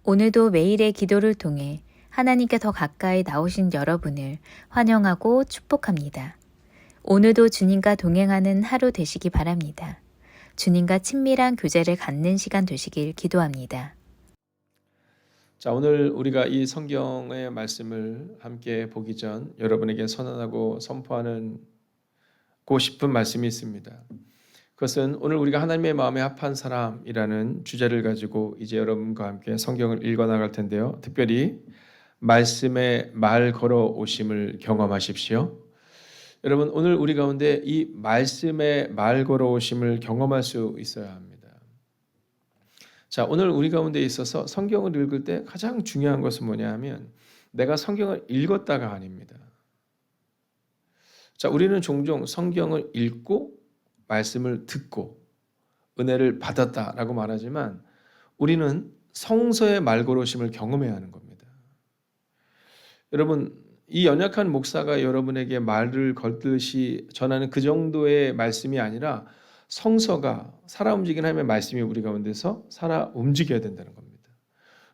오늘도 매일의 기도를 통해 하나님께 더 가까이 나오신 여러분을 환영하고 축복합니다. 오늘도 주님과 동행하는 하루 되시기 바랍니다. 주님과 친밀한 교제를 갖는 시간 되시길 기도합니다. 자, 오늘 우리가 이 성경의 말씀을 함께 보기 전 여러분에게 선언하고 선포하고 싶은 말씀이 있습니다. 그것은 오늘 우리가 하나님의 마음에 합한 사람이라는 주제를 가지고 이제 여러분과 함께 성경을 읽어 나갈 텐데요. 특별히 말씀의 말 걸어 오심을 경험하십시오. 여러분, 오늘 우리 가운데 이 말씀의 말 걸어 오심을 경험할 수 있어야 합니다. 자, 오늘 우리 가운데 있어서 성경을 읽을 때 가장 중요한 것은 뭐냐 하면 내가 성경을 읽었다가 아닙니다. 자, 우리는 종종 성경을 읽고 말씀을 듣고 은혜를 받았다라고 말하지만 우리는 성서의 말 걸으심을 경험해야 하는 겁니다. 여러분, 이 연약한 목사가 여러분에게 말을 걸듯이 전하는 그 정도의 말씀이 아니라 성서가 살아 움직이는 하나님의 말씀이 우리 가운데서 살아 움직여야 된다는 겁니다.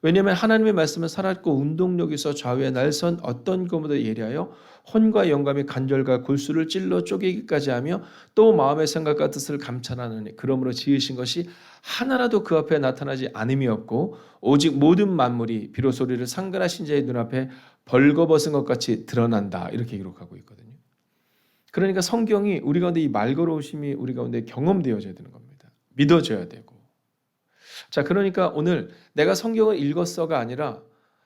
왜냐하면 하나님의 말씀은 살았고 운동력이 있어 좌우에 날선 어떤 것보다 예리하여 혼과 영감이 간절과 골수를 찔러 쪼개기까지 하며 또 마음의 생각과 뜻을 감찰하느니 그러므로 지으신 것이 하나라도 그 앞에 나타나지 않음이 없고 오직 모든 만물이 비로 소리를 상관하신 자의 눈앞에 벌거벗은 것 같이 드러난다, 이렇게 기록하고 있거든요. 그러니까 성경이 우리 가운데 이 말 걸어오심이 우리 가운데 경험되어져야 되는 겁니다. 믿어져야 되고. 자, 그러니까 오늘 내가 성경을 읽었어가 아니라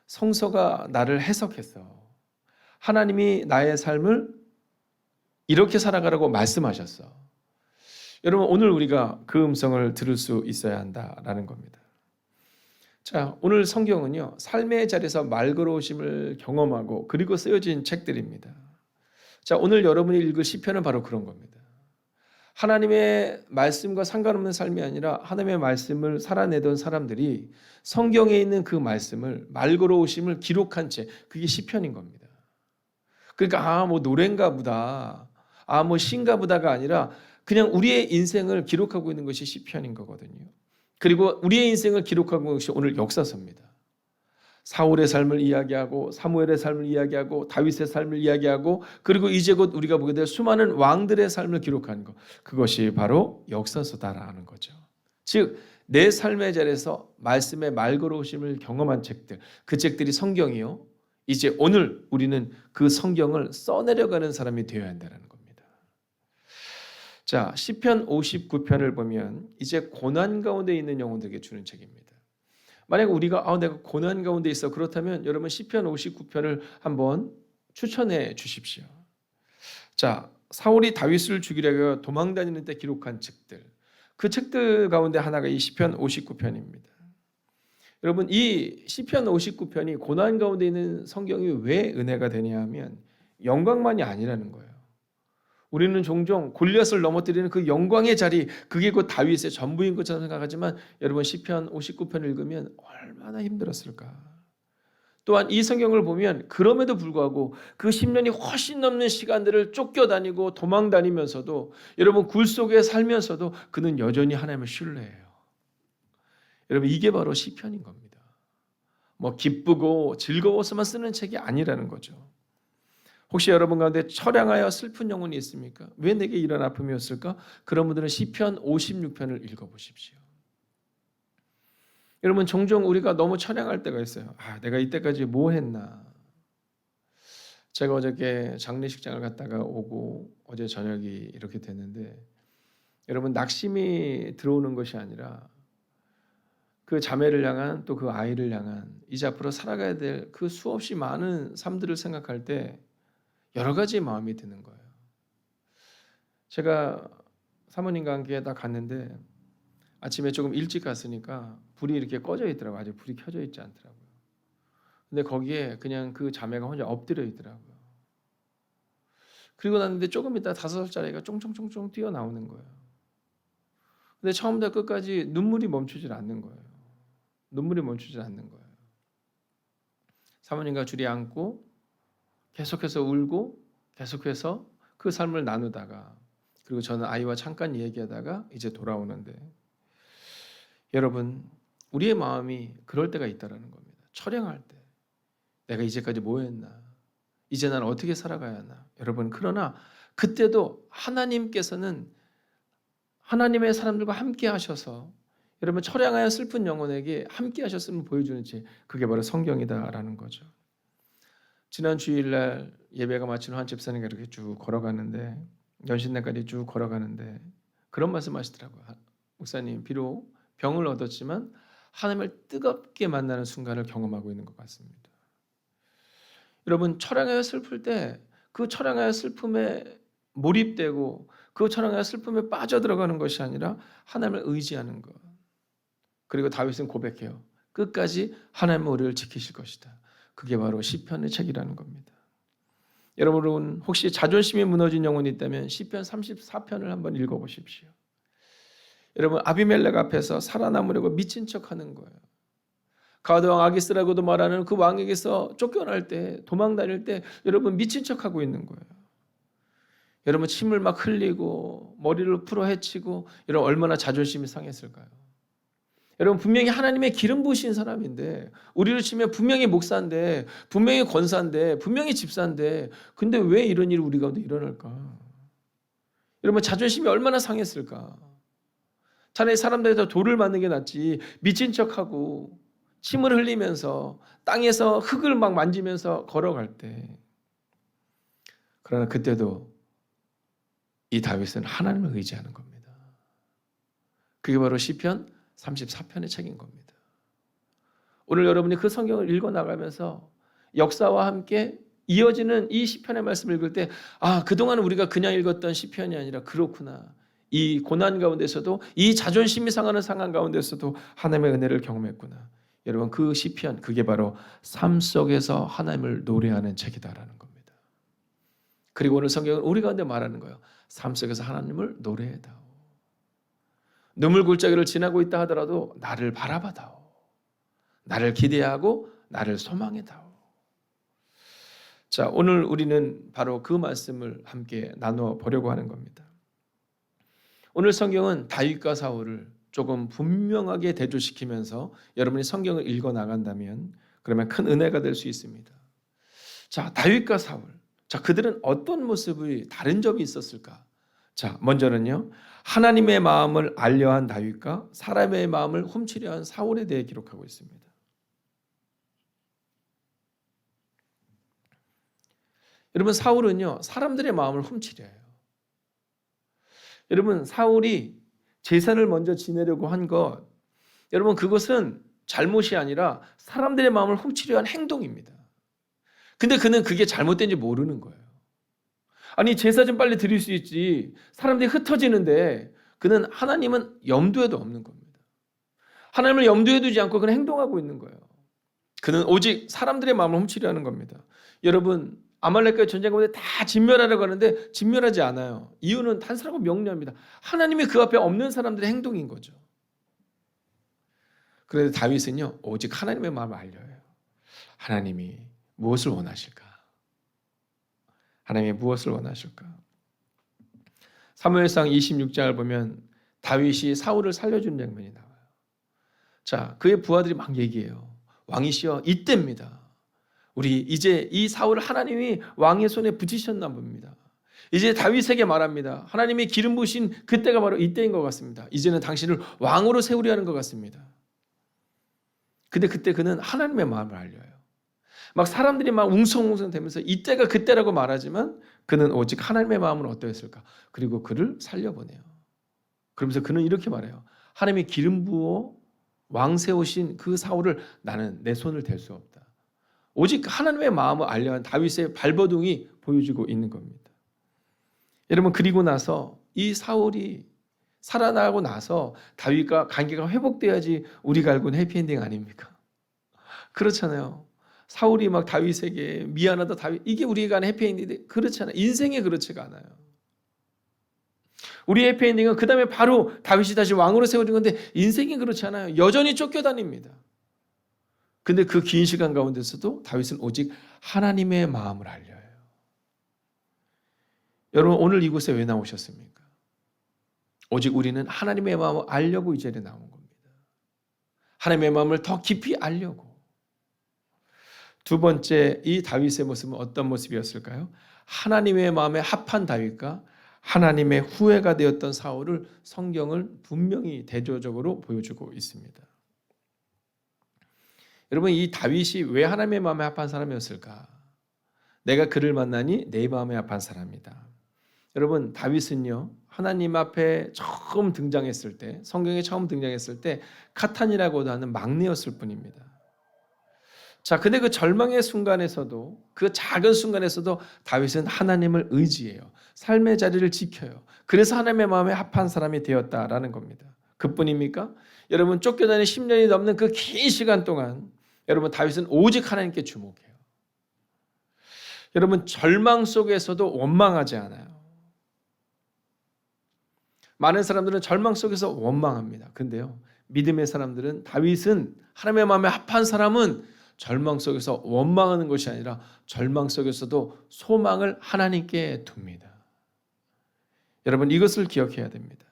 성서가 나를 해석했어. 하나님이 나의 삶을 이렇게 살아가라고 말씀하셨어. 여러분, 오늘 우리가 그 음성을 들을 수 있어야 한다라는 겁니다. 자, 오늘 성경은요, 삶의 자리에서 말 걸어오심을 경험하고 그리고 쓰여진 책들입니다. 자, 오늘 여러분이 읽을 시편은 바로 그런 겁니다. 하나님의 말씀과 상관없는 삶이 아니라 하나님의 말씀을 살아내던 사람들이 성경에 있는 그 말씀을 말 걸어오심을 기록한 채, 그게 시편인 겁니다. 그러니까 뭐 노래인가 보다, 뭐 시인가 보다가 아니라 그냥 우리의 인생을 기록하고 있는 것이 시편인 거거든요. 그리고 우리의 인생을 기록하고 있는 것이 오늘 역사서입니다. 사울의 삶을 이야기하고 사무엘의 삶을 이야기하고 다윗의 삶을 이야기하고 그리고 이제 곧 우리가 보게 될 수많은 왕들의 삶을 기록한 것, 그것이 바로 역사서다라는 거죠. 즉 내 삶의 자리에서 말씀의 말 걸어오심을 경험한 책들, 그 책들이 성경이요, 이제 오늘 우리는 그 성경을 써내려가는 사람이 되어야 한다는 겁니다. 자, 시편 59편을 보면 이제 고난 가운데 있는 영혼들에게 주는 책입니다. 만약 우리가 내가 고난 가운데 있어, 그렇다면 여러분 시편 59편을 한번 추천해 주십시오. 자, 사울이 다윗을 죽이려고 도망다니는 때 기록한 책들, 그 책들 가운데 하나가 이 시편 59편입니다. 여러분, 이 시편 59편이 고난 가운데 있는 성경이 왜 은혜가 되냐 하면 영광만이 아니라는 거예요. 우리는 종종 골리앗을 넘어뜨리는 그 영광의 자리, 그게 곧 다윗의 전부인 것처럼 생각하지만 여러분 시편 59편 읽으면 얼마나 힘들었을까. 또한 이 성경을 보면 그럼에도 불구하고 그 10년이 훨씬 넘는 시간들을 쫓겨다니고 도망다니면서도 여러분 굴 속에 살면서도 그는 여전히 하나님을 신뢰해요. 여러분, 이게 바로 시편인 겁니다. 뭐 기쁘고 즐거워서만 쓰는 책이 아니라는 거죠. 혹시 여러분 가운데 처량하여 슬픈 영혼이 있습니까? 왜 내게 이런 아픔이었을까? 그런 분들은 시편 56편을 읽어보십시오. 여러분, 종종 우리가 너무 처량할 때가 있어요. 내가 이때까지 뭐 했나? 제가 어저께 장례식장을 갔다가 오고 어제 저녁이 이렇게 됐는데 여러분, 낙심이 들어오는 것이 아니라 그 자매를 향한 또 그 아이를 향한 이제 앞으로 살아가야 될 그 수없이 많은 삶들을 생각할 때 여러 가지 마음이 드는 거예요. 제가 사모님과 함께 딱 갔는데 아침에 조금 일찍 갔으니까 불이 이렇게 꺼져 있더라고요. 아직 불이 켜져 있지 않더라고요. 근데 거기에 그냥 그 자매가 혼자 엎드려 있더라고요. 그리고 났는데 조금 있다 5살짜리가 쫑쫑쫑쫑 뛰어나오는 거예요. 근데 처음부터 끝까지 눈물이 멈추질 않는 거예요. 눈물이 멈추질 않는 거예요. 사모님과 줄이 앉고 계속해서 울고 계속해서 그 삶을 나누다가 그리고 저는 아이와 잠깐 얘기하다가 이제 돌아오는데 여러분, 우리의 마음이 그럴 때가 있다라는 겁니다. 처량할 때 내가 이제까지 뭐 했나? 이제 난 어떻게 살아가야 하나? 여러분, 그러나 그때도 하나님께서는 하나님의 사람들과 함께 하셔서 여러분 처량하여 슬픈 영혼에게 함께 하셨음을 보여주는 책, 그게 바로 성경이다라는 거죠. 지난 주일날 예배가 마친 후 한 집사님과 이렇게 쭉 걸어가는데, 연신내까지 쭉 걸어가는데 그런 말씀 하시더라고요. 목사님, 비록 병을 얻었지만 하나님을 뜨겁게 만나는 순간을 경험하고 있는 것 같습니다. 여러분, 처량하여 슬플 때 그 처량하여 슬픔에 몰입되고 그 처량하여 슬픔에 빠져들어가는 것이 아니라 하나님을 의지하는 것. 그리고 다윗은 고백해요. 끝까지 하나님은 우리를 지키실 것이다. 그게 바로 시편의 책이라는 겁니다. 여러분, 혹시 자존심이 무너진 영혼이 있다면 시편 34편을 한번 읽어보십시오. 여러분, 아비멜렉 앞에서 살아남으려고 미친 척하는 거예요. 가드왕 아기스라고도 말하는 그 왕에게서 쫓겨날 때, 도망 다닐 때 여러분 미친 척하고 있는 거예요. 여러분, 침을 막 흘리고 머리를 풀어 헤치고 여러분 얼마나 자존심이 상했을까요? 여러분, 분명히 하나님의 기름 부으신 사람인데, 우리를 치면 분명히 목사인데, 분명히 권사인데, 분명히 집사인데, 근데 왜 이런 일이 우리 가운데 일어날까? 여러분, 자존심이 얼마나 상했을까? 차라리 사람들에서 돌을 맞는 게 낫지, 미친 척하고 침을 흘리면서 땅에서 흙을 막 만지면서 걸어갈 때. 그러나 그때도 이 다윗은 하나님을 의지하는 겁니다. 그게 바로 시편 34편의 책인 겁니다. 오늘 여러분이 그 성경을 읽어나가면서 역사와 함께 이어지는 이 시편의 말씀을 읽을 때, 그동안 우리가 그냥 읽었던 시편이 아니라 그렇구나. 이 고난 가운데서도, 이 자존심이 상하는 상황 가운데서도 하나님의 은혜를 경험했구나. 여러분, 그 시편, 그게 바로 삶 속에서 하나님을 노래하는 책이다라는 겁니다. 그리고 오늘 성경은 우리 가운데 말하는 거예요. 삶 속에서 하나님을 노래해다오. 눈물 골짜기를 지나고 있다 하더라도 나를 바라봐다오. 나를 기대하고 나를 소망해다오. 자, 오늘 우리는 바로 그 말씀을 함께 나누어 보려고 하는 겁니다. 오늘 성경은 다윗과 사울을 조금 분명하게 대조시키면서 여러분이 성경을 읽어 나간다면 그러면 큰 은혜가 될 수 있습니다. 자, 다윗과 사울. 자, 그들은 어떤 모습이 다른 점이 있었을까? 자, 먼저는요. 하나님의 마음을 알려한 다윗과 사람의 마음을 훔치려 한 사울에 대해 기록하고 있습니다. 여러분, 사울은요. 사람들의 마음을 훔치려 해요. 여러분, 사울이 제사를 먼저 지내려고 한 것, 여러분, 그것은 잘못이 아니라 사람들의 마음을 훔치려 한 행동입니다. 근데 그는 그게 잘못된지 모르는 거예요. 아니, 제사 좀 빨리 드릴 수 있지. 사람들이 흩어지는데 그는 하나님은 염두에도 없는 겁니다. 하나님을 염두에 두지 않고 그는 행동하고 있는 거예요. 그는 오직 사람들의 마음을 훔치려 하는 겁니다. 여러분, 아말렉과의 전쟁 가운데 다 진멸하려고 하는데 진멸하지 않아요. 이유는 단순하고 명료합니다. 하나님이 그 앞에 없는 사람들의 행동인 거죠. 그런데 다윗은요, 오직 하나님의 마음을 알려요. 하나님이 무엇을 원하실까? 하나님이 무엇을 원하실까? 사무엘상 26장을 보면 다윗이 사울을 살려주는 장면이 나와요. 자, 그의 부하들이 막 얘기해요. 왕이시여, 이때입니다. 우리 이제 이 사울을 하나님이 왕의 손에 붙이셨나 봅니다. 이제 다윗에게 말합니다. 하나님이 기름 부으신 그때가 바로 이때인 것 같습니다. 이제는 당신을 왕으로 세우려 하는 것 같습니다. 근데 그때 그는 하나님의 마음을 알려요. 막 사람들이 막 웅성웅성 되면서 이때가 그때라고 말하지만 그는 오직 하나님의 마음은 어떠했을까? 그리고 그를 살려보내요. 그러면서 그는 이렇게 말해요. 하나님이 기름 부어 왕 세우신 그 사울을 나는 내 손을 댈 수 없다. 오직 하나님의 마음을 알려한 다윗의 발버둥이 보여지고 있는 겁니다. 여러분, 그리고 나서 이 사울이 살아나고 나서 다윗과 관계가 회복돼야지 우리가 알고 있는 해피엔딩 아닙니까? 그렇잖아요. 사울이 막 다윗에게 미안하다 다윗, 이게 우리가 아는 해피엔딩인데 그렇잖아요. 인생에 그렇지가 않아요. 우리의 해피엔딩은 그 다음에 바로 다윗이 다시 왕으로 세워진 건데 인생이 그렇지 않아요. 여전히 쫓겨다닙니다. 근데 그 긴 시간 가운데서도 다윗은 오직 하나님의 마음을 알려요. 여러분, 오늘 이곳에 왜 나오셨습니까? 오직 우리는 하나님의 마음을 알려고 이 자리에 나온 겁니다. 하나님의 마음을 더 깊이 알려고. 두 번째, 이 다윗의 모습은 어떤 모습이었을까요? 하나님의 마음에 합한 다윗과 하나님의 후회가 되었던 사울을 성경을 분명히 대조적으로 보여주고 있습니다. 여러분, 이 다윗이 왜 하나님의 마음에 합한 사람이었을까? 내가 그를 만나니 내 마음에 합한 사람이다. 여러분, 다윗은요, 하나님 앞에 처음 등장했을 때, 성경에 처음 등장했을 때 카탄이라고도 하는 막내였을 뿐입니다. 자, 근데 그 절망의 순간에서도, 그 작은 순간에서도 다윗은 하나님을 의지해요. 삶의 자리를 지켜요. 그래서 하나님의 마음에 합한 사람이 되었다라는 겁니다. 그뿐입니까? 여러분, 쫓겨다니 10년이 넘는 그 긴 시간 동안 여러분, 다윗은 오직 하나님께 주목해요. 여러분, 절망 속에서도 원망하지 않아요. 많은 사람들은 절망 속에서 원망합니다. 근데요, 믿음의 사람들은, 다윗은, 하나님의 마음에 합한 사람은 절망 속에서 원망하는 것이 아니라 절망 속에서도 소망을 하나님께 둡니다. 여러분, 이것을 기억해야 됩니다.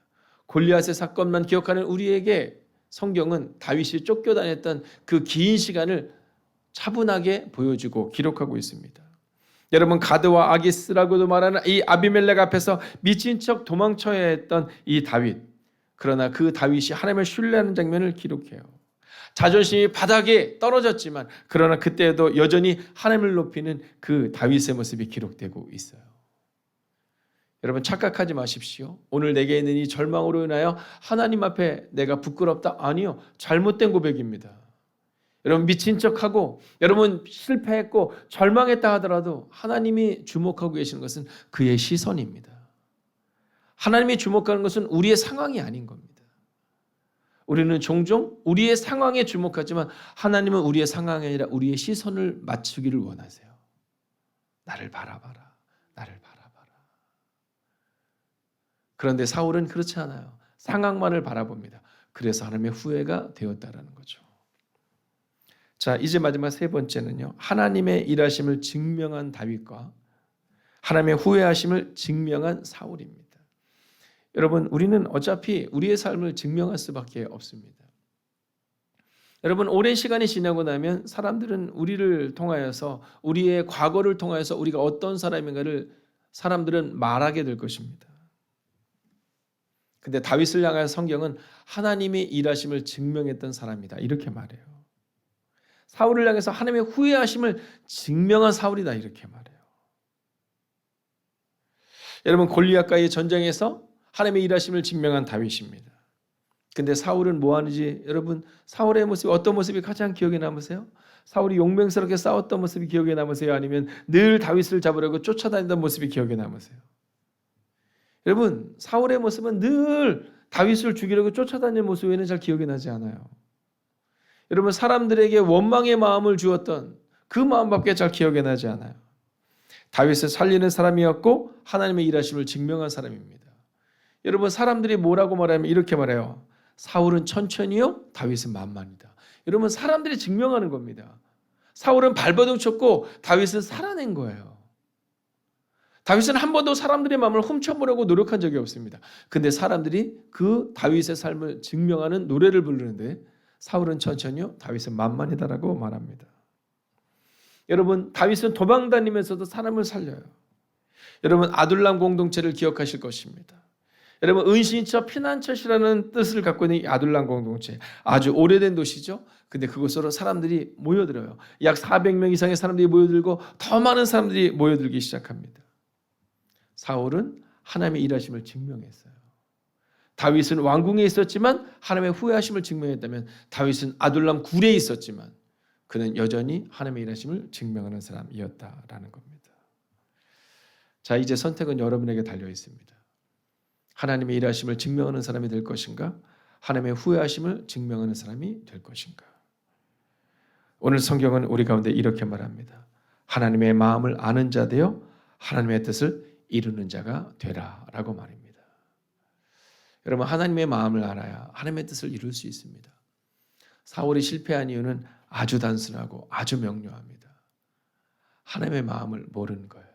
골리앗의 사건만 기억하는 우리에게 성경은 다윗이 쫓겨다녔던 그 긴 시간을 차분하게 보여주고 기록하고 있습니다. 여러분, 가드와 아기스라고도 말하는 이 아비멜렉 앞에서 미친 척 도망쳐야 했던 이 다윗. 그러나 그 다윗이 하나님을 신뢰하는 장면을 기록해요. 자존심이 바닥에 떨어졌지만 그러나 그때에도 여전히 하나님을 높이는 그 다윗의 모습이 기록되고 있어요. 여러분, 착각하지 마십시오. 오늘 내게 있는 이 절망으로 인하여 하나님 앞에 내가 부끄럽다? 아니요. 잘못된 고백입니다. 여러분, 미친 척하고 여러분 실패했고 절망했다 하더라도 하나님이 주목하고 계시는 것은 그의 시선입니다. 하나님이 주목하는 것은 우리의 상황이 아닌 겁니다. 우리는 종종 우리의 상황에 주목하지만 하나님은 우리의 상황이 아니라 우리의 시선을 맞추기를 원하세요. 나를 바라봐라. 나를 바라봐라. 그런데 사울은 그렇지 않아요. 상황만을 바라봅니다. 그래서 하나님의 후회가 되었다라는 거죠. 자, 이제 마지막 세 번째는요, 하나님의 일하심을 증명한 다윗과 하나님의 후회하심을 증명한 사울입니다. 여러분, 우리는 어차피 우리의 삶을 증명할 수밖에 없습니다. 여러분, 오랜 시간이 지나고 나면 사람들은 우리를 통하여서, 우리의 과거를 통하여서 우리가 어떤 사람인가를 사람들은 말하게 될 것입니다. 근데 다윗을 향하여 성경은 하나님의 일하심을 증명했던 사람이다, 이렇게 말해요. 사울을 향해서 하나님의 후회하심을 증명한 사울이다, 이렇게 말해요. 여러분, 골리앗과의 전쟁에서 하나님의 일하심을 증명한 다윗입니다. 근데 사울은 뭐 하는지, 여러분, 사울의 모습이 어떤 모습이 가장 기억에 남으세요? 사울이 용맹스럽게 싸웠던 모습이 기억에 남으세요? 아니면 늘 다윗을 잡으려고 쫓아다니던 모습이 기억에 남으세요? 여러분, 사울의 모습은 늘 다윗을 죽이려고 쫓아다니는 모습 외에는 잘 기억이 나지 않아요. 여러분, 사람들에게 원망의 마음을 주었던 그 마음밖에 잘 기억이 나지 않아요. 다윗을 살리는 사람이었고 하나님의 일하심을 증명한 사람입니다. 여러분, 사람들이 뭐라고 말하면 이렇게 말해요. 사울은 천천히요, 다윗은 만만이다. 여러분, 사람들이 증명하는 겁니다. 사울은 발버둥 쳤고 다윗은 살아낸 거예요. 다윗은 한 번도 사람들의 마음을 훔쳐보려고 노력한 적이 없습니다. 근데 사람들이 그 다윗의 삶을 증명하는 노래를 부르는데 사울은 천천히요, 다윗은 만만이다라고 말합니다. 여러분, 다윗은 도망 다니면서도 사람을 살려요. 여러분, 아둘람 공동체를 기억하실 것입니다. 여러분, 은신처, 피난처시라는 뜻을 갖고 있는 이 아둘람 공동체, 아주 오래된 도시죠. 근데 그곳으로 사람들이 모여들어요. 약 400명 이상의 사람들이 모여들고 더 많은 사람들이 모여들기 시작합니다. 사울은 하나님의 일하심을 증명했어요. 다윗은 왕궁에 있었지만 하나님의 후회하심을 증명했다면 다윗은 아둘람 굴에 있었지만 그는 여전히 하나님의 일하심을 증명하는 사람이었다라는 겁니다. 자, 이제 선택은 여러분에게 달려 있습니다. 하나님의 일하심을 증명하는 사람이 될 것인가? 하나님의 후회하심을 증명하는 사람이 될 것인가? 오늘 성경은 우리 가운데 이렇게 말합니다. 하나님의 마음을 아는 자 되어 하나님의 뜻을 이루는 자가 되라라고 말입니다. 여러분, 하나님의 마음을 알아야 하나님의 뜻을 이룰 수 있습니다. 사울이 실패한 이유는 아주 단순하고 아주 명료합니다. 하나님의 마음을 모르는 거예요.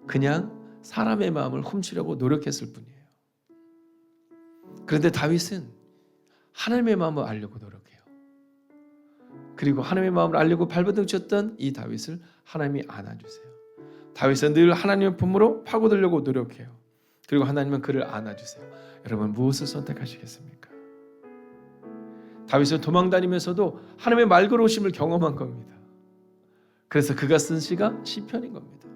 그냥 사람의 마음을 훔치려고 노력했을 뿐이에요. 그런데 다윗은 하나님의 마음을 알려고 노력해요. 그리고 하나님의 마음을 알려고 발버둥 쳤던 이 다윗을 하나님이 안아주세요. 다윗은 늘 하나님의 품으로 파고들려고 노력해요. 그리고 하나님은 그를 안아주세요. 여러분 무엇을 선택하시겠습니까? 다윗은 도망다니면서도 하나님의 말걸어오심을 경험한 겁니다. 그래서 그가 쓴 시가 시편인 겁니다.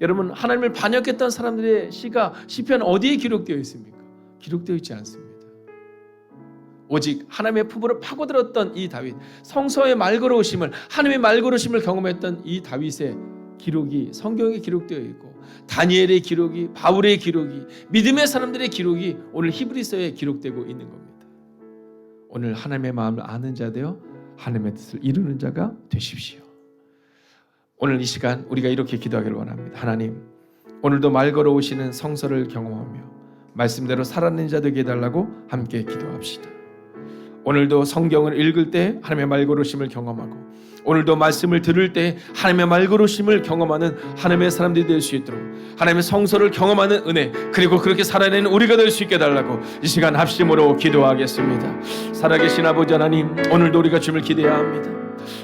여러분 하나님을 반역했던 사람들의 시가 시편 어디에 기록되어 있습니까? 기록되어 있지 않습니다. 오직 하나님의 품으로 파고들었던 이 다윗, 성서의 말걸어오심을, 하나님의 말걸어오심을 경험했던 이 다윗의 기록이 성경에 기록되어 있고, 다니엘의 기록이, 바울의 기록이, 믿음의 사람들의 기록이 오늘 히브리서에 기록되고 있는 겁니다. 오늘 하나님의 마음을 아는 자 되어 하나님의 뜻을 이루는 자가 되십시오. 오늘 이 시간 우리가 이렇게 기도하기를 원합니다. 하나님, 오늘도 말 걸어오시는 성서를 경험하며 말씀대로 살아내는 자 되게 해달라고 함께 기도합시다. 오늘도 성경을 읽을 때 하나님의 말 걸으심을 경험하고, 오늘도 말씀을 들을 때 하나님의 말 걸으심을 경험하는 하나님의 사람들이 될 수 있도록 하나님의 성서를 경험하는 은혜, 그리고 그렇게 살아내는 우리가 될 수 있게 해달라고 이 시간 합심으로 기도하겠습니다. 살아계신 아버지 하나님, 오늘도 우리가 주님을 기대해야 합니다.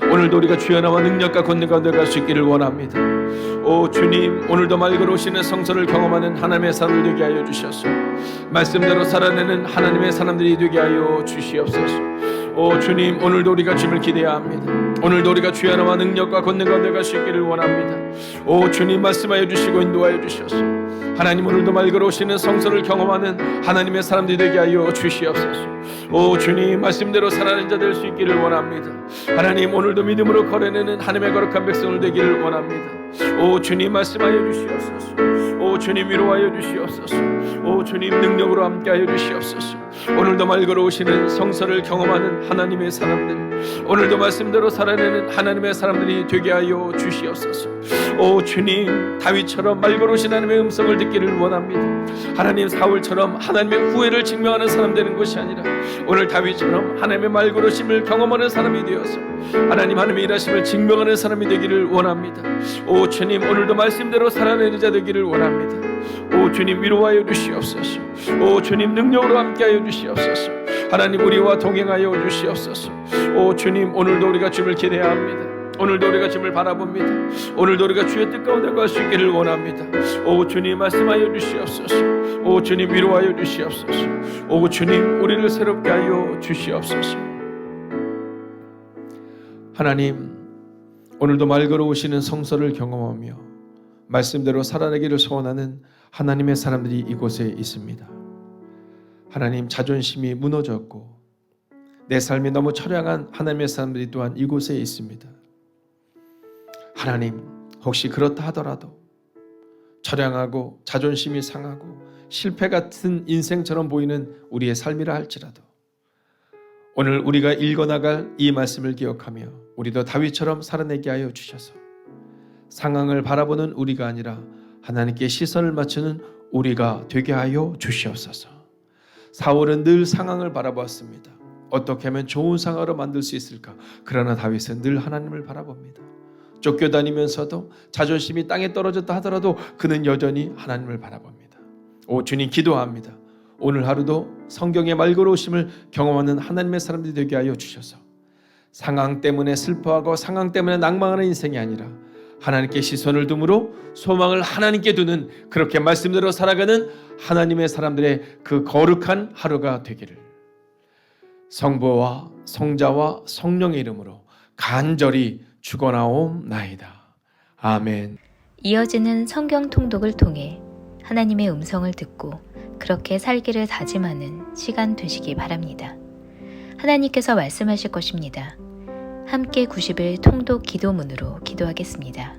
오늘도 우리가 주의 나와 능력과 권능 가운데 갈 수 있기를 원합니다. 오 주님, 오늘도 말 걸어오시는 성서를 경험하는 하나님의 사람을 되게 하여 주셔서 말씀대로 살아내는 하나님의 사람들이 되게 하여 주시옵소서. 오 주님, 오늘도 우리가 주님을 기대해야 합니다. 오늘도 우리가 주의 하나와 능력과 권능 가운데 갈 수 있기를 원합니다. 오 주님, 말씀하여 주시고 인도하여 주셔서 하나님, 오늘도 말 걸어오시는 성서를 경험하는 하나님의 사람들이 되게 하여 주시옵소서. 오 주님, 말씀대로 살아내는 자 될 수 있기를 원합니다. 하나님, 오늘도 믿음으로 걸어내는 하나님의 거룩한 백성을 되기를 원합니다. 오 주님, 말씀하여 주시옵소서. 오 주님, 위로하여 주시옵소서. 오 주님, 능력으로 함께하여 주시옵소서. 오늘도 말 걸어오시는 성서를 경험하는 하나님의 사람들, 오늘도 말씀대로 살아내는 하나님의 사람들이 되게 하여 주시옵소서. 오 주님, 다윗처럼 말 걸어오신 하나님의 음성을 듣기를 원합니다. 하나님, 사울처럼 하나님의 후회를 증명하는 사람 되는 것이 아니라 오늘 다윗처럼 하나님의 말 걸으심을 경험하는 사람이 되어서 하나님의 일하심을 증명하는 사람이 되기를 원합니다. 오 주님, 오늘도 말씀대로 살아내는 자 되기를 원합니다. 오 주님, 위로하여 주시옵소서. 오 주님, 능력으로 함께하여 주시옵소서. 하나님, 우리와 동행하여 주시옵소서. 오 주님, 오늘도 우리가 주님을 기대해야 합니다. 오늘도 우리가 주님을 바라봅니다. 오늘도 우리가 주의 뜻 가운데 갈 수 있기를 원합니다. 오 주님, 말씀하여 주시옵소서. 오 주님, 위로하여 주시옵소서. 오 주님, 우리를 새롭게 하여 주시옵소서. 하나님, 오늘도 말 걸어오시는 성서를 경험하며 말씀대로 살아내기를 소원하는 하나님의 사람들이 이곳에 있습니다. 하나님, 자존심이 무너졌고 내 삶이 너무 처량한 하나님의 사람들이 또한 이곳에 있습니다. 하나님, 혹시 그렇다 하더라도 처량하고 자존심이 상하고 실패 같은 인생처럼 보이는 우리의 삶이라 할지라도 오늘 우리가 읽어나갈 이 말씀을 기억하며 우리도 다윗처럼 살아내게 하여 주셔서 상황을 바라보는 우리가 아니라 하나님께 시선을 맞추는 우리가 되게 하여 주시옵소서. 사울은 늘 상황을 바라보았습니다. 어떻게 하면 좋은 상황으로 만들 수 있을까? 그러나 다윗은 늘 하나님을 바라봅니다. 쫓겨다니면서도 자존심이 땅에 떨어졌다 하더라도 그는 여전히 하나님을 바라봅니다. 오 주님, 기도합니다. 오늘 하루도 성경의 말 걸어오심을 경험하는 하나님의 사람들이 되게 하여 주셔서 상황 때문에 슬퍼하고 상황 때문에 낭망하는 인생이 아니라 하나님께 시선을 둠으로 소망을 하나님께 두는, 그렇게 말씀대로 살아가는 하나님의 사람들의 그 거룩한 하루가 되기를 성부와 성자와 성령의 이름으로 간절히 축원하옵나이다. 아멘. 이어지는 성경 통독을 통해 하나님의 음성을 듣고 그렇게 살기를 다짐하는 시간 되시기 바랍니다. 하나님께서 말씀하실 것입니다. 함께 90일 통독 기도문으로 기도하겠습니다.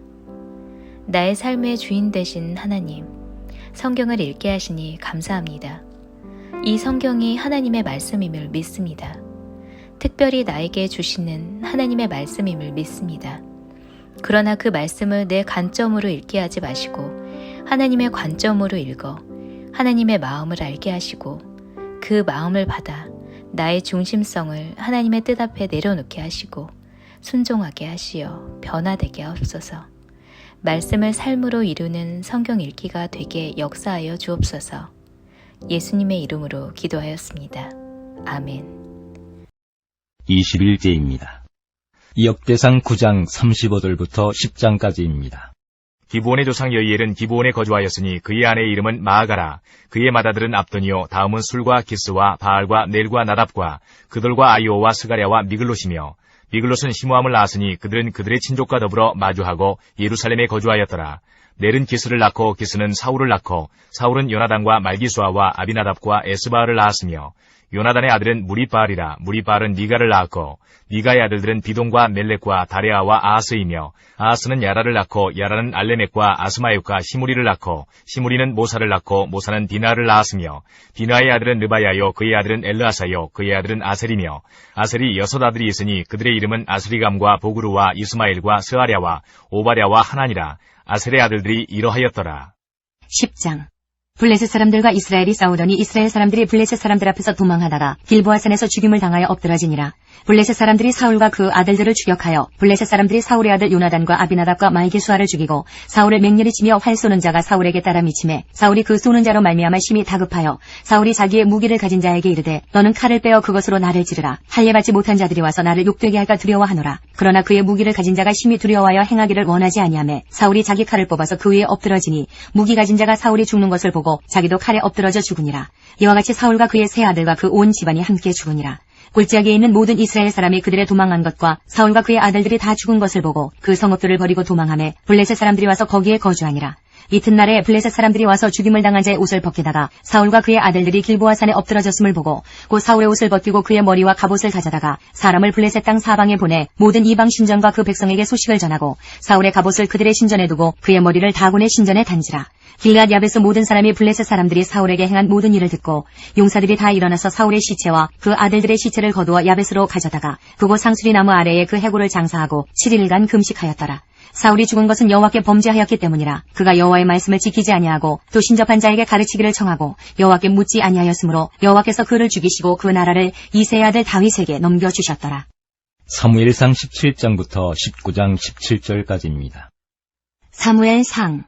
나의 삶의 주인 되신 하나님, 성경을 읽게 하시니 감사합니다. 이 성경이 하나님의 말씀임을 믿습니다. 특별히 나에게 주시는 하나님의 말씀임을 믿습니다. 그러나 그 말씀을 내 관점으로 읽게 하지 마시고 하나님의 관점으로 읽어 하나님의 마음을 알게 하시고 그 마음을 받아 나의 중심성을 하나님의 뜻 앞에 내려놓게 하시고 순종하게 하시어 변화되게 하옵소서. 말씀을 삶으로 이루는 성경 읽기가 되게 역사하여 주옵소서. 예수님의 이름으로 기도하였습니다. 아멘. 21제입니다. 역대상 9장 35절부터 10장까지입니다. 기브온의 조상 여이엘은 기브온에 거주하였으니 그의 아내의 이름은 마아가라. 그의 맏아들은 압돈이요 다음은 술과 기스와 바알과 넬과 나답과 그들과 아이오와 스가랴와 미글롯이며 미글롯은 시므함을 낳았으니 그들은 그들의 친족과 더불어 마주하고 예루살렘에 거주하였더라. 넬은 기스를 낳고 기스는 사울을 낳고 사울은 요나단과 말기수아와 아비나답과 에스바알을 낳았으며 요나단의 아들은 무리바알이라. 무리바알은 미가를 낳았고 미가의 아들들은 비동과 멜렉과 다레아와 아하스이며 아하스는 야라를 낳고 야라는 알레멕과 아스마옅과 시무리를 낳고 시무리는 모사를 낳고 모사는 비나를 낳았으며 비나의 아들은 르바야요 그의 아들은 엘르아사요 그의 아들은 아셀이며 아셀이 6 아들이 있으니 그들의 이름은 아스리감과 보그루와 이스마엘과 스아랴와 오바랴와 하나니라. 아셀의 아들들이 이러하였더라. 10장. 블레셋 사람들과 이스라엘이 싸우더니 이스라엘 사람들이 블레셋 사람들 앞에서 도망하다가 길보아산에서 죽임을 당하여 엎드러지니라. 블레셋 사람들이 사울과 그 아들들을 추격하여 블레셋 사람들이 사울의 아들 요나단과 아비나답과 말기수아를 죽이고 사울을 맹렬히 치며 활 쏘는 자가 사울에게 따라 미치매 사울이 그 쏘는 자로 말미암아 심히 다급하여 사울이 자기의 무기를 가진 자에게 이르되 너는 칼을 빼어 그것으로 나를 찌르라. 할례받지 못한 자들이 와서 나를 욕되게 할까 두려워하노라. 그러나 그의 무기를 가진 자가 심히 두려워하여 행하기를 원하지 아니하매 사울이 자기 칼을 뽑아서 그 위에 엎드러지니 무기 가진 자가 사울이 죽는 것을 보고 자기도 칼에 엎드러져 죽으니라. 이와 같이 사울과 그의 세 아들과 그 온 집안이 함께 죽으니라. 골짜기에 있는 모든 이스라엘 사람이 그들의 도망한 것과 사울과 그의 아들들이 다 죽은 것을 보고 그 성읍들을 버리고 도망하매 블레셋 사람들이 와서 거기에 거주하니라. 이튿날에 블레셋 사람들이 와서 죽임을 당한 자의 옷을 벗기다가 사울과 그의 아들들이 길보아산에 엎드러졌음을 보고 곧 사울의 옷을 벗기고 그의 머리와 갑옷을 가져다가 사람을 블레셋 땅 사방에 보내 모든 이방 신전과 그 백성에게 소식을 전하고 사울의 갑옷을 그들의 신전에 두고 그의 머리를 다곤의 신전에 단지라. 길앗 야베스 모든 사람이 블레셋 사람들이 사울에게 행한 모든 일을 듣고 용사들이 다 일어나서 사울의 시체와 그 아들들의 시체를 거두어 야베스로 가져다가 그곳 상수리 나무 아래에 그 해골을 장사하고 7일간 금식하였더라. 사울이 죽은 것은 여호와께 범죄하였기 때문이라. 그가 여호와의 말씀을 지키지 아니하고 또 신접한 자에게 가르치기를 청하고 여호와께 묻지 아니하였으므로 여호와께서 그를 죽이시고 그 나라를 이새의 아들 다윗에게 넘겨주셨더라. 사무엘상 17장부터 19장 17절까지입니다. 사무엘상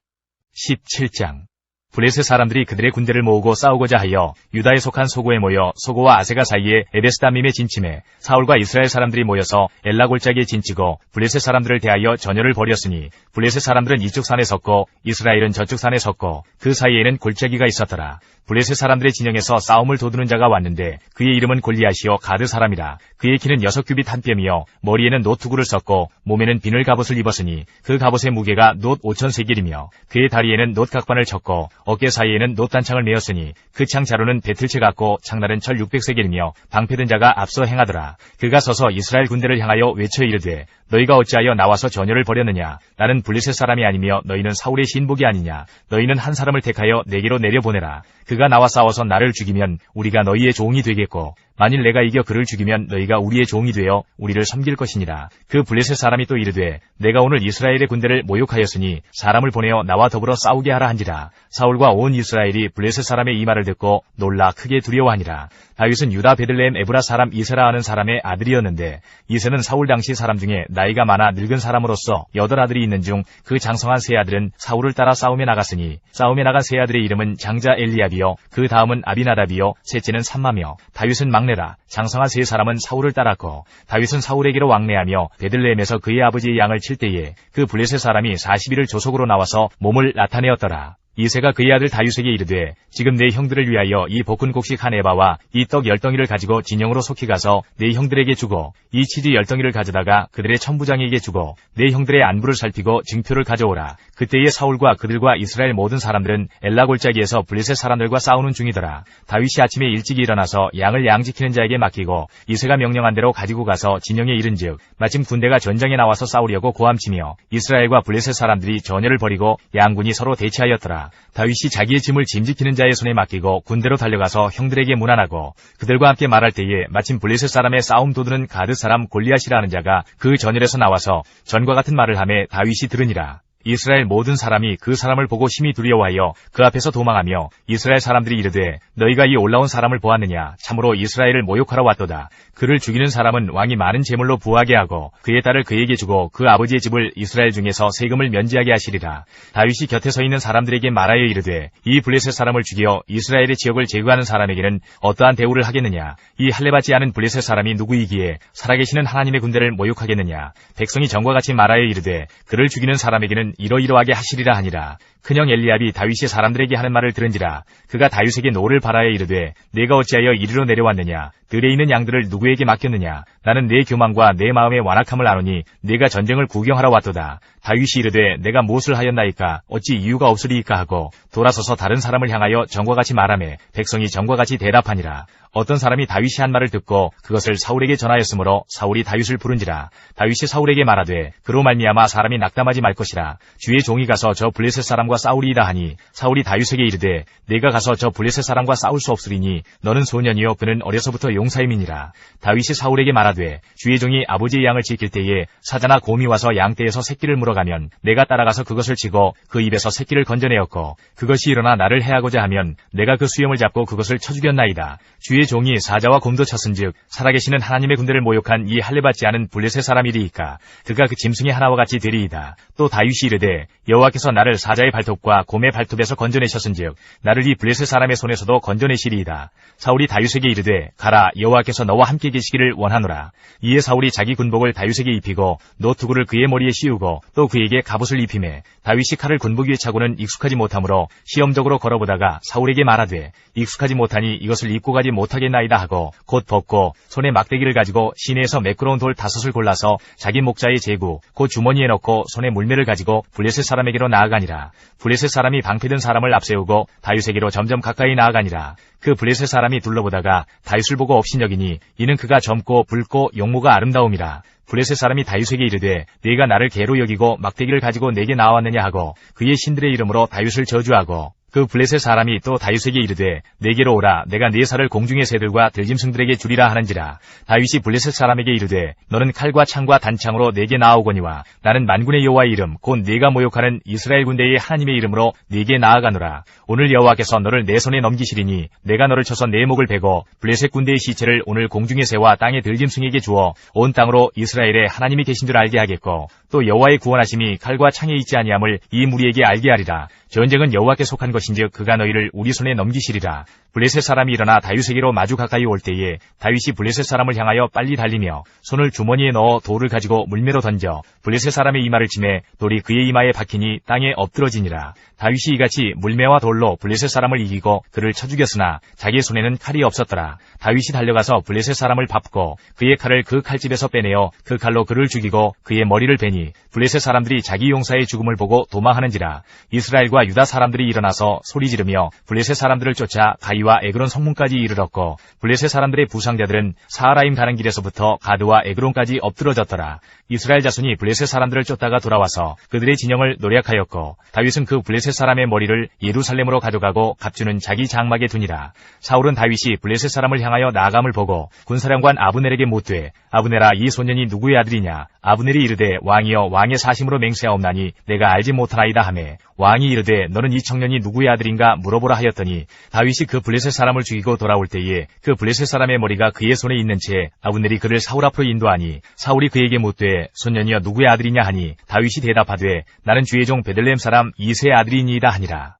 17장. 블레셋 사람들이 그들의 군대를 모으고 싸우고자 하여 유다에 속한 소고에 모여 소고와 아세가 사이에 에베스다밈에 진침해 사울과 이스라엘 사람들이 모여서 엘라 골짜기에 진치고 블레셋 사람들을 대하여 전열을 벌였으니 블레셋 사람들은 이쪽 산에 섰고 이스라엘은 저쪽 산에 섰고 그 사이에는 골짜기가 있었더라. 블레셋 사람들의 진영에서 싸움을 도두는 자가 왔는데 그의 이름은 골리앗이요 가드 사람이라. 그의 키는 6규빗 한 뼘이요 머리에는 놋투구를 썼고 몸에는 비늘 갑옷을 입었으니 그 갑옷의 무게가 놋 5,000세겔이며 그의 다리에는 놋 각반을 쳤고 어깨 사이에는 놋 단창을 메었으니 그 창 자루는 배틀채 같고 창날은 철 600세겔이며 방패든 자가 앞서 행하더라. 그가 서서 이스라엘 군대를 향하여 외쳐 이르되 너희가 어찌하여 나와서 전열을 벌였느냐. 나는 블레셋 사람이 아니며 너희는 사울의 신복이 아니냐. 너희는 한 사람을 택하여 내게로 내려보내라. 그가 나와 싸워서 나를 죽이면 우리가 너희의 종이 되겠고 만일 내가 이겨 그를 죽이면 너희가 우리의 종이 되어 우리를 섬길 것이니라. 그 블레셋 사람이 또 이르되 내가 오늘 이스라엘의 군대를 모욕하였으니 사람을 보내어 나와 더불어 싸우게 하라 한지라. 사울과 온 이스라엘이 블레셋 사람의 이 말을 듣고 놀라 크게 두려워하니라. 다윗은 유다 베들레헴 에브라 사람 이세라 하는 사람의 아들이었는데 이세는 사울 당시 사람 중에 나이가 많아 늙은 사람으로서 8 아들이 있는 중 그 장성한 세 아들은 사울을 따라 싸움에 나갔으니 싸움에 나간 세 아들의 이름은 장자 엘리압이요 그 다음은 아비나답이요 셋째는 삼마며 다윗은 막내라. 장성한 세 사람은 사울을 따랐고 다윗은 사울에게로 왕래하며 베들레헴에서 그의 아버지의 양을 칠 때에 그 블레셋 사람이 40일을 조속으로 나와서 몸을 나타내었더라. 이새가 그의 아들 다윗에게 이르되 지금 내 형들을 위하여 이 볶은 곡식 한 에바와 이 떡 10덩이를 가지고 진영으로 속히 가서 내 형들에게 주고 이 치즈 10덩이를 가져다가 그들의 천부장에게 주고 내 형들의 안부를 살피고 증표를 가져오라. 그때에 사울과 그들과 이스라엘 모든 사람들은 엘라 골짜기에서 블레셋 사람들과 싸우는 중이더라. 다윗이 아침에 일찍 일어나서 양을 양지키는 자에게 맡기고 이새가 명령한 대로 가지고 가서 진영에 이른즉 마침 군대가 전장에 나와서 싸우려고 고함치며 이스라엘과 블레셋 사람들이 전열을 벌이고 양군이 서로 대치하였더라. 다윗이 자기의 짐을 짐지키는 자의 손에 맡기고 군대로 달려가서 형들에게 문안하고 그들과 함께 말할 때에 마침 블레셋 사람의 싸움 도두는 가드 사람 골리앗이라 하는 자가 그 전열에서 나와서 전과 같은 말을 하매 다윗이 들으니라. 이스라엘 모든 사람이 그 사람을 보고 심히 두려워하여 그 앞에서 도망하며 이스라엘 사람들이 이르되 너희가 이 올라온 사람을 보았느냐 참으로 이스라엘을 모욕하러 왔도다. 그를 죽이는 사람은 왕이 많은 제물로 부하게 하고 그의 딸을 그에게 주고 그 아버지의 집을 이스라엘 중에서 세금을 면제하게 하시리라. 다윗이 곁에 서 있는 사람들에게 말하여 이르되 이 블레셋 사람을 죽여 이스라엘의 지역을 제거하는 사람에게는 어떠한 대우를 하겠느냐. 이 할례받지 않은 블레셋 사람이 누구이기에 살아계시는 하나님의 군대를 모욕하겠느냐. 백성이 전과 같이 말하여 이르되 그를 죽이는 사람에게는 이러이러하게 하시리라 하니라. 큰형 엘리압이 다윗이 사람들에게 하는 말을 들은지라. 그가 다윗에게 노를 바라여 이르되 내가 어찌하여 이리로 내려왔느냐. 들에 있는 양들을 누구에게 맡겼느냐. 나는 내 교만과 내 마음의 완악함을 아노니 내가 전쟁을 구경하러 왔도다. 다윗이 이르되 내가 무엇을 하였나이까 어찌 이유가 없으리이까 하고 돌아서서 다른 사람을 향하여 전과 같이 말하매 백성이 전과 같이 대답하니라. 어떤 사람이 다윗이 한 말을 듣고 그것을 사울에게 전하였으므로 사울이 다윗을 부른지라. 다윗이 사울에게 말하되 그로 말미암아 사람이 낙담하지 말 것이라. 주의 종이 가서 저 블레셋 사람과 싸우리이다 하니 사울이 다윗에게 이르되 내가 가서 저 블레셋 사람과 싸울 수 없으리니 너는 소년이요 그는 어려서부터 용사임이니라. 다윗이 사울에게 말하되 주의 종이 아버지의 양을 지킬 때에 사자나 곰이 와서 양떼에서 새끼를 물어가면 내가 따라가서 그것을 치고 그 입에서 새끼를 건져내었고 그것이 일어나 나를 해하고자 하면 내가 그 수염을 잡고 그것을 쳐 죽였나이다. 주의 종이 사자와 곰도 쳤은즉 살아계시는 하나님의 군대를 모욕한 이 할례받지 않은 블레셋 사람이리이까 그가 그 짐승의 하나와 같이 되리이다. 또 다윗이 이르되 여호와께서 나를 사자의 발톱과 곰의 발톱에서 건져내셨은즉 나를 이 블레셋 사람의 손에서도 건져내시리이다. 사울이 다윗에게 이르되 가라 여호와께서 너와 함께 계시기를 원하노라. 이에 사울이 자기 군복을 다윗에게 입히고 노투구를 그의 머리에 씌우고 또 그에게 갑옷을 입히매 다윗이 칼을 군복 위에 차고는 익숙하지 못하므로 시험적으로 걸어보다가 사울에게 말하되 익숙하지 못하니 이것을 입고 가지 못하겠나이다 하고 곧 벗고 손에 막대기를 가지고 시내에서 매끄러운 돌 5을 골라서 자기 목자의 제구 곧 주머니에 넣고 손에 물매를 가지고 블레셋 사람에게로 나아가니라. 블레셋 사람이 방패든 사람을 앞세우고 다윗에게로 점점 가까이 나아가니라. 그 블레셋 사람이 둘러보다가 다윗을 보고 업신여기니 이는 그가 젊고 붉고 용모가 아름다움이라. 블레셋 사람이 다윗에게 이르되 네가 나를 개로 여기고 막대기를 가지고 내게 나왔느냐 하고 그의 신들의 이름으로 다윗을 저주하고 그 블레셋 사람이 또 다윗에게 이르되 내게로 오라 내가 네 살을 공중의 새들과 들짐승들에게 주리라 하는지라. 다윗이 블레셋 사람에게 이르되 너는 칼과 창과 단창으로 내게 나아오거니와 나는 만군의 여호와의 이름 곧 네가 모욕하는 이스라엘 군대의 하나님의 이름으로 네게 나아가노라. 오늘 여호와께서 너를 내 손에 넘기시리니 내가 너를 쳐서 내 목을 베고 블레셋 군대의 시체를 오늘 공중의 새와 땅의 들짐승에게 주어 온 땅으로 이스라엘에 하나님이 계신 줄 알게 하겠고 또 여호와의 구원하심이 칼과 창에 있지 아니함을 이 무리에게 알게 하리라. 전쟁은 여호와께 속한 것인즉 그가 너희를 우리 손에 넘기시리라. 블레셋 사람이 일어나 다윗에게로 마주 가까이 올 때에 다윗이 블레셋 사람을 향하여 빨리 달리며 손을 주머니에 넣어 돌을 가지고 물매로 던져 블레셋 사람의 이마를 치매 돌이 그의 이마에 박히니 땅에 엎드러지니라. 다윗이 이같이 물매와 돌로 블레셋 사람을 이기고 그를 쳐 죽였으나 자기의 손에는 칼이 없었더라. 다윗이 달려가서 블레셋 사람을 밟고 그의 칼을 그 칼집에서 빼내어 그 칼로 그를 죽이고 그의 머리를 베니 블레셋 사람들이 자기 용사의 죽음을 보고 도망하는지라. 이스라엘과 유다 사람들이 일어나서 소리 지르며 블레셋 사람들을 쫓아 가이와 에그론 성문까지 이르렀고 블레셋 사람들의 부상자들은 사하라임 가는 길에서부터 가드와 에그론까지 엎드러졌더라. 이스라엘 자손이 블레셋 사람들을 쫓다가 돌아와서 그들의 진영을 노략하였고 다윗은 그 블레셋 사람의 머리를 예루살렘으로 가져가고 갑주는 자기 장막에 두니라. 사울은 다윗이 블레셋 사람을 향하여 나아감을 보고 군사령관 아브넬에게 묻되 아브넬아 이 소년이 누구의 아들이냐. 아브넬이 이르되 왕이여 왕의 사심으로 맹세하옵나니 내가 알지 못하나이다 하매 왕이 이르되 너는 이 청년이 누구의 아들인가 물어보라 하였더니 다윗이 그 블레셋 사람을 죽이고 돌아올 때에 그 블레셋 사람의 머리가 그의 손에 있는 채 아브넬이 그를 사울 앞으로 인도하니 사울이 그에게 묻되 소년이여 누구의 아들이냐 하니 다윗이 대답하되 나는 주의 종 베들레헴 사람 이새의 아들이니이다 하니라.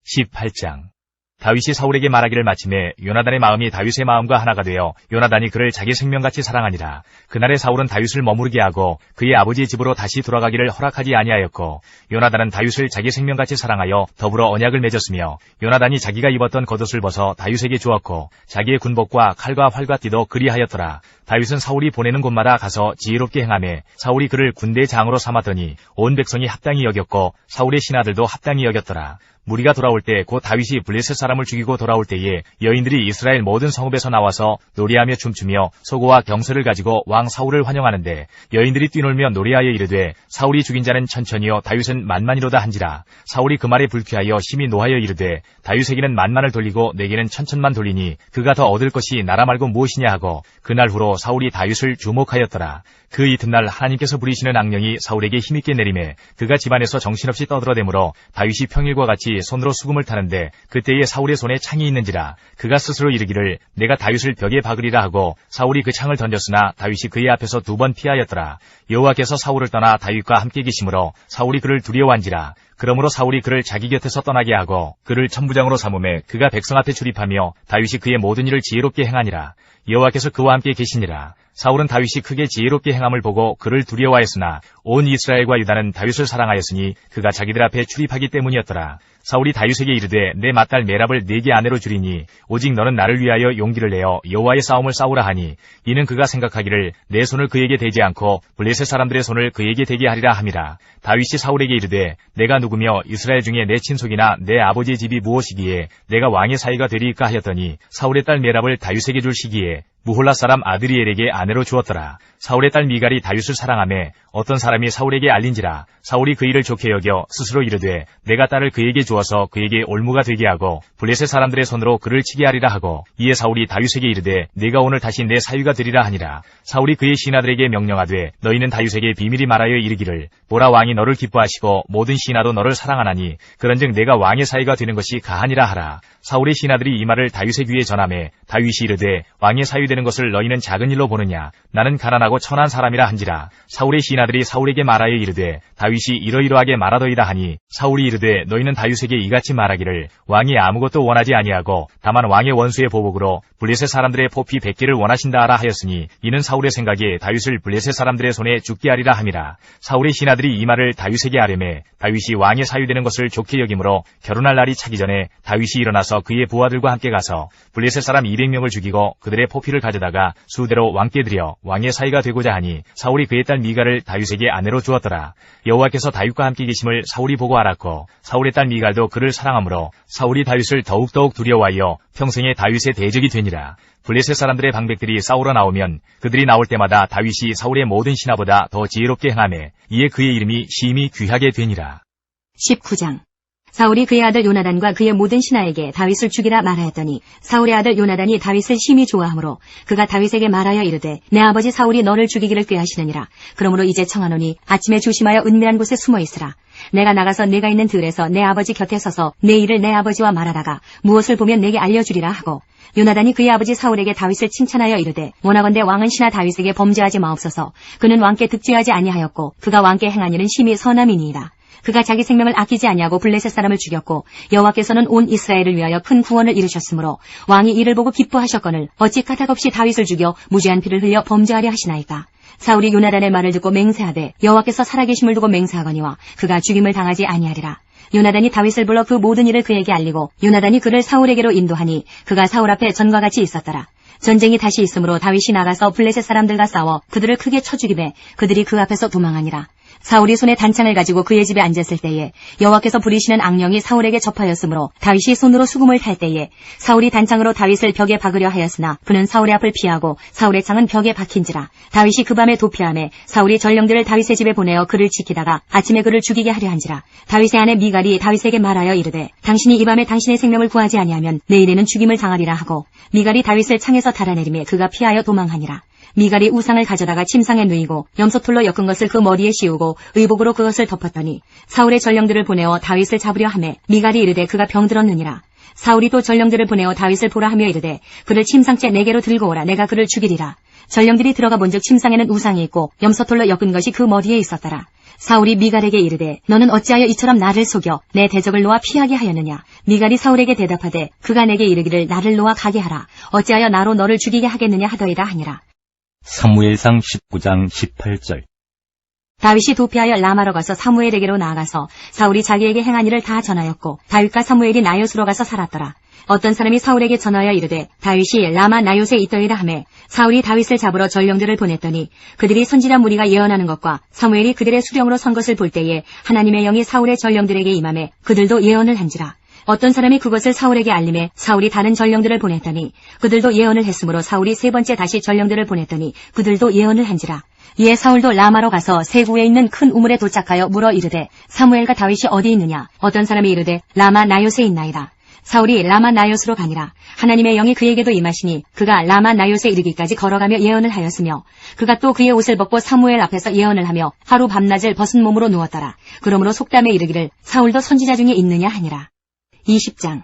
18장 다윗이 사울에게 말하기를 마침에 요나단의 마음이 다윗의 마음과 하나가 되어 요나단이 그를 자기 생명같이 사랑하니라. 그날에 사울은 다윗을 머무르게 하고 그의 아버지의 집으로 다시 돌아가기를 허락하지 아니하였고 요나단은 다윗을 자기 생명같이 사랑하여 더불어 언약을 맺었으며 요나단이 자기가 입었던 겉옷을 벗어 다윗에게 주었고 자기의 군복과 칼과 활과 띠도 그리하였더라. 다윗은 사울이 보내는 곳마다 가서 지혜롭게 행하매 사울이 그를 군대 장으로 삼았더니 온 백성이 합당히 여겼고 사울의 신하들도 합당히 여겼더라. 무리가 돌아올 때 곧 다윗이 블레셋 사람을 죽이고 돌아올 때에 여인들이 이스라엘 모든 성읍에서 나와서 노래하며 춤추며 소고와 경서를 가지고 왕 사울을 환영하는데 여인들이 뛰놀며 노래하여 이르되 사울이 죽인 자는 천천히요 다윗은 만만이로다 한지라. 사울이 그 말에 불쾌하여 심히 노하여 이르되 다윗에게는 만만을 돌리고 내게는 천천만 돌리니 그가 더 얻을 것이 나라 말고 무엇이냐 하고 그날 후로 사울이 다윗을 주목하였더라. 그 이튿날 하나님께서 부리시는 악령이 사울에게 힘있게 내림에 그가 집안에서 정신없이 떠들어대므로 다윗이 평일과 같이 손으로 수금을 타는데 그때에 사울의 손에 창이 있는지라. 그가 스스로 이르기를 내가 다윗을 벽에 박으리라 하고 사울이 그 창을 던졌으나 다윗이 그의 앞에서 2번 피하였더라. 여호와께서 사울을 떠나 다윗과 함께 계심으로 사울이 그를 두려워한지라. 그러므로 사울이 그를 자기 곁에서 떠나게 하고 그를 천부장으로 삼음에 그가 백성 앞에 출입하며 다윗이 그의 모든 일을 지혜롭게 행하니라. 여호와께서 그와 함께 계시니라. 사울은 다윗이 크게 지혜롭게 행함을 보고 그를 두려워하였으나 온 이스라엘과 유다는 다윗을 사랑하였으니 그가 자기들 앞에 출입하기 때문이었더라. 사울이 다윗에게 이르되 내 맏딸 메랍을 네게 아내로 주리니 오직 너는 나를 위하여 용기를 내어 여호와의 싸움을 싸우라 하니 이는 그가 생각하기를 내 손을 그에게 대지 않고 블레셋 사람들의 손을 그에게 대게 하리라 함이라. 다윗이 사울에게 이르되 내가 누구며 이스라엘 중에 내 친속이나 내 아버지의 집이 무엇이기에 내가 왕의 사위가 되리이까 하였더니 사울의 딸 메랍을 다윗에게 줄 시기에 무홀라 사람 아드리엘에게 아내로 주었더라. 사울의 딸 미갈이 다윗을 사랑하매 어떤 사람이 사울에게 알린지라. 사울이 그 일을 좋게 여겨 스스로 이르되 내가 딸을 그에게 주어서 그에게 올무가 되게 하고 블레셋 사람들의 손으로 그를 치게 하리라 하고 이에 사울이 다윗에게 이르되 네가 오늘 다시 내 사위가 되리라 하니라. 사울이 그의 신하들에게 명령하되 너희는 다윗에게 비밀히 말하여 이르기를 보라 왕이 너를 기뻐하시고 모든 신하도 너를 사랑하나니 그런즉 내가 왕의 사위가 되는 것이 가하니라 하라. 사울의 신하들이 이 말을 다윗의 귀에 전하매 다윗이 이르되 왕의 사위 되는 것을 너희는 작은 일로 보느냐 나는 가난하고 천한 사람이라 한지라. 사울의 신하들이 사울에게 말하여 이르되 다윗이 이러이러하게 말하더이다 하니 사울이 이르되 너희는 다윗에게 이같이 말하기를 왕이 아무것도 원하지 아니하고 다만 왕의 원수의 보복으로 블레셋 사람들의 포피 100개를 원하신다 하라 하였으니 이는 사울의 생각에 다윗을 블레셋 사람들의 손에 죽게 하리라 함이라. 사울의 신하들이 이 말을 다윗에게 하려매 다윗이 왕의 사위 되는 것을 좋게 여기므로 결혼할 날이 차기 전에 다윗이 일어나서 그의 부하들과 함께 가서 블레셋 사람 200명을 죽이고 그들의 포피를 가져다가 수대로 왕께 드려 왕의 사위가 되고자 하니 사울이 그의 딸 미갈을 다윗에게 아내로 주었더라. 여호와께서 다윗과 함께 계심을 사울이 보고 알았고 사울의 딸 미갈도 그를 사랑하므로 사울이 다윗을 더욱더욱 두려워하여 평생에 다윗의 대적이 되니라. 블레셋 사람들의 방백들이 싸우러 나오면 그들이 나올 때마다 다윗이 사울의 모든 신하보다 더 지혜롭게 행하매 이에 그의 이름이 심히 귀하게 되니라. 19장. 사울이 그의 아들 요나단과 그의 모든 신하에게 다윗을 죽이라 말하였더니 사울의 아들 요나단이 다윗을 심히 좋아하므로 그가 다윗에게 말하여 이르되 내 아버지 사울이 너를 죽이기를 꾀하시느니라. 그러므로 이제 청하노니 아침에 조심하여 은밀한 곳에 숨어 있으라. 내가 나가서 내가 있는 들에서 내 아버지 곁에 서서 내 일을 내 아버지와 말하다가 무엇을 보면 내게 알려주리라 하고 요나단이 그의 아버지 사울에게 다윗을 칭찬하여 이르되 원하건대 왕은 신하 다윗에게 범죄하지 마옵소서. 그는 왕께 득죄하지 아니하였고 그가 왕께 행한 일은 심히 선함이니이다. 그가 자기 생명을 아끼지 아니하고 블레셋 사람을 죽였고 여호와께서는 온 이스라엘을 위하여 큰 구원을 이루셨으므로 왕이 이를 보고 기뻐하셨거늘 어찌 까닭없이 다윗을 죽여 무죄한 피를 흘려 범죄하려 하시나이까. 사울이 요나단의 말을 듣고 맹세하되 여호와께서 살아계심을 두고 맹세하거니와 그가 죽임을 당하지 아니하리라. 요나단이 다윗을 불러 그 모든 일을 그에게 알리고 요나단이 그를 사울에게로 인도하니 그가 사울 앞에 전과 같이 있었더라. 전쟁이 다시 있으므로 다윗이 나가서 블레셋 사람들과 싸워 그들을 크게 쳐 죽이매 그들이 그 앞에서 도망하니라. 사울이 손에 단창을 가지고 그의 집에 앉았을 때에 여호와께서 부리시는 악령이 사울에게 접하였으므로 다윗이 손으로 수금을 탈 때에 사울이 단창으로 다윗을 벽에 박으려 하였으나 그는 사울의 앞을 피하고 사울의 창은 벽에 박힌지라. 다윗이 그 밤에 도피하매 사울이 전령들을 다윗의 집에 보내어 그를 지키다가 아침에 그를 죽이게 하려 한지라. 다윗의 아내 미갈이 다윗에게 말하여 이르되 당신이 이 밤에 당신의 생명을 구하지 아니하면 내일에는 죽임을 당하리라 하고 미갈이 다윗을 창에서 달아내리매 그가 피하여 도망하니라. 미갈이 우상을 가져다가 침상에 누이고 염소털로 엮은 것을 그 머리에 씌우고 의복으로 그것을 덮었더니 사울의 전령들을 보내어 다윗을 잡으려 하매 미갈이 이르되 그가 병들었느니라. 사울이 또 전령들을 보내어 다윗을 보라 하며 이르되 그를 침상째 내게로 들고 오라. 내가 그를 죽이리라. 전령들이 들어가 본즉 침상에는 우상이 있고 염소털로 엮은 것이 그 머리에 있었더라. 사울이 미갈에게 이르되 너는 어찌하여 이처럼 나를 속여 내 대적을 놓아 피하게 하였느냐. 미갈이 사울에게 대답하되 그가 내게 이르기를 나를 놓아 가게 하라. 어찌하여 나로 너를 죽이게 하겠느냐 하더이다 하니라. 사무엘상 19장 18절. 다윗이 도피하여 라마로 가서 사무엘에게로 나아가서 사울이 자기에게 행한 일을 다 전하였고 다윗과 사무엘이 나요스로 가서 살았더라. 어떤 사람이 사울에게 전하여 이르되 다윗이 라마 나요스에 있더이다 하매 사울이 다윗을 잡으러 전령들을 보냈더니 그들이 선지자 무리가 예언하는 것과 사무엘이 그들의 수령으로 선 것을 볼 때에 하나님의 영이 사울의 전령들에게 임하매 그들도 예언을 한지라. 어떤 사람이 그것을 사울에게 알림해 사울이 다른 전령들을 보냈더니 그들도 예언을 했으므로 사울이 세 번째 다시 전령들을 보냈더니 그들도 예언을 한지라. 이에 사울도 라마로 가서 세구에 있는 큰 우물에 도착하여 물어 이르되 사무엘과 다윗이 어디 있느냐. 어떤 사람이 이르되 라마 나요스에 있나이다. 사울이 라마 나요스로 가니라. 하나님의 영이 그에게도 임하시니 그가 라마 나요스에 이르기까지 걸어가며 예언을 하였으며 그가 또 그의 옷을 벗고 사무엘 앞에서 예언을 하며 하루 밤낮을 벗은 몸으로 누웠더라. 그러므로 속담에 이르기를 사울도 선지자 중에 있느냐 하니라. 20장.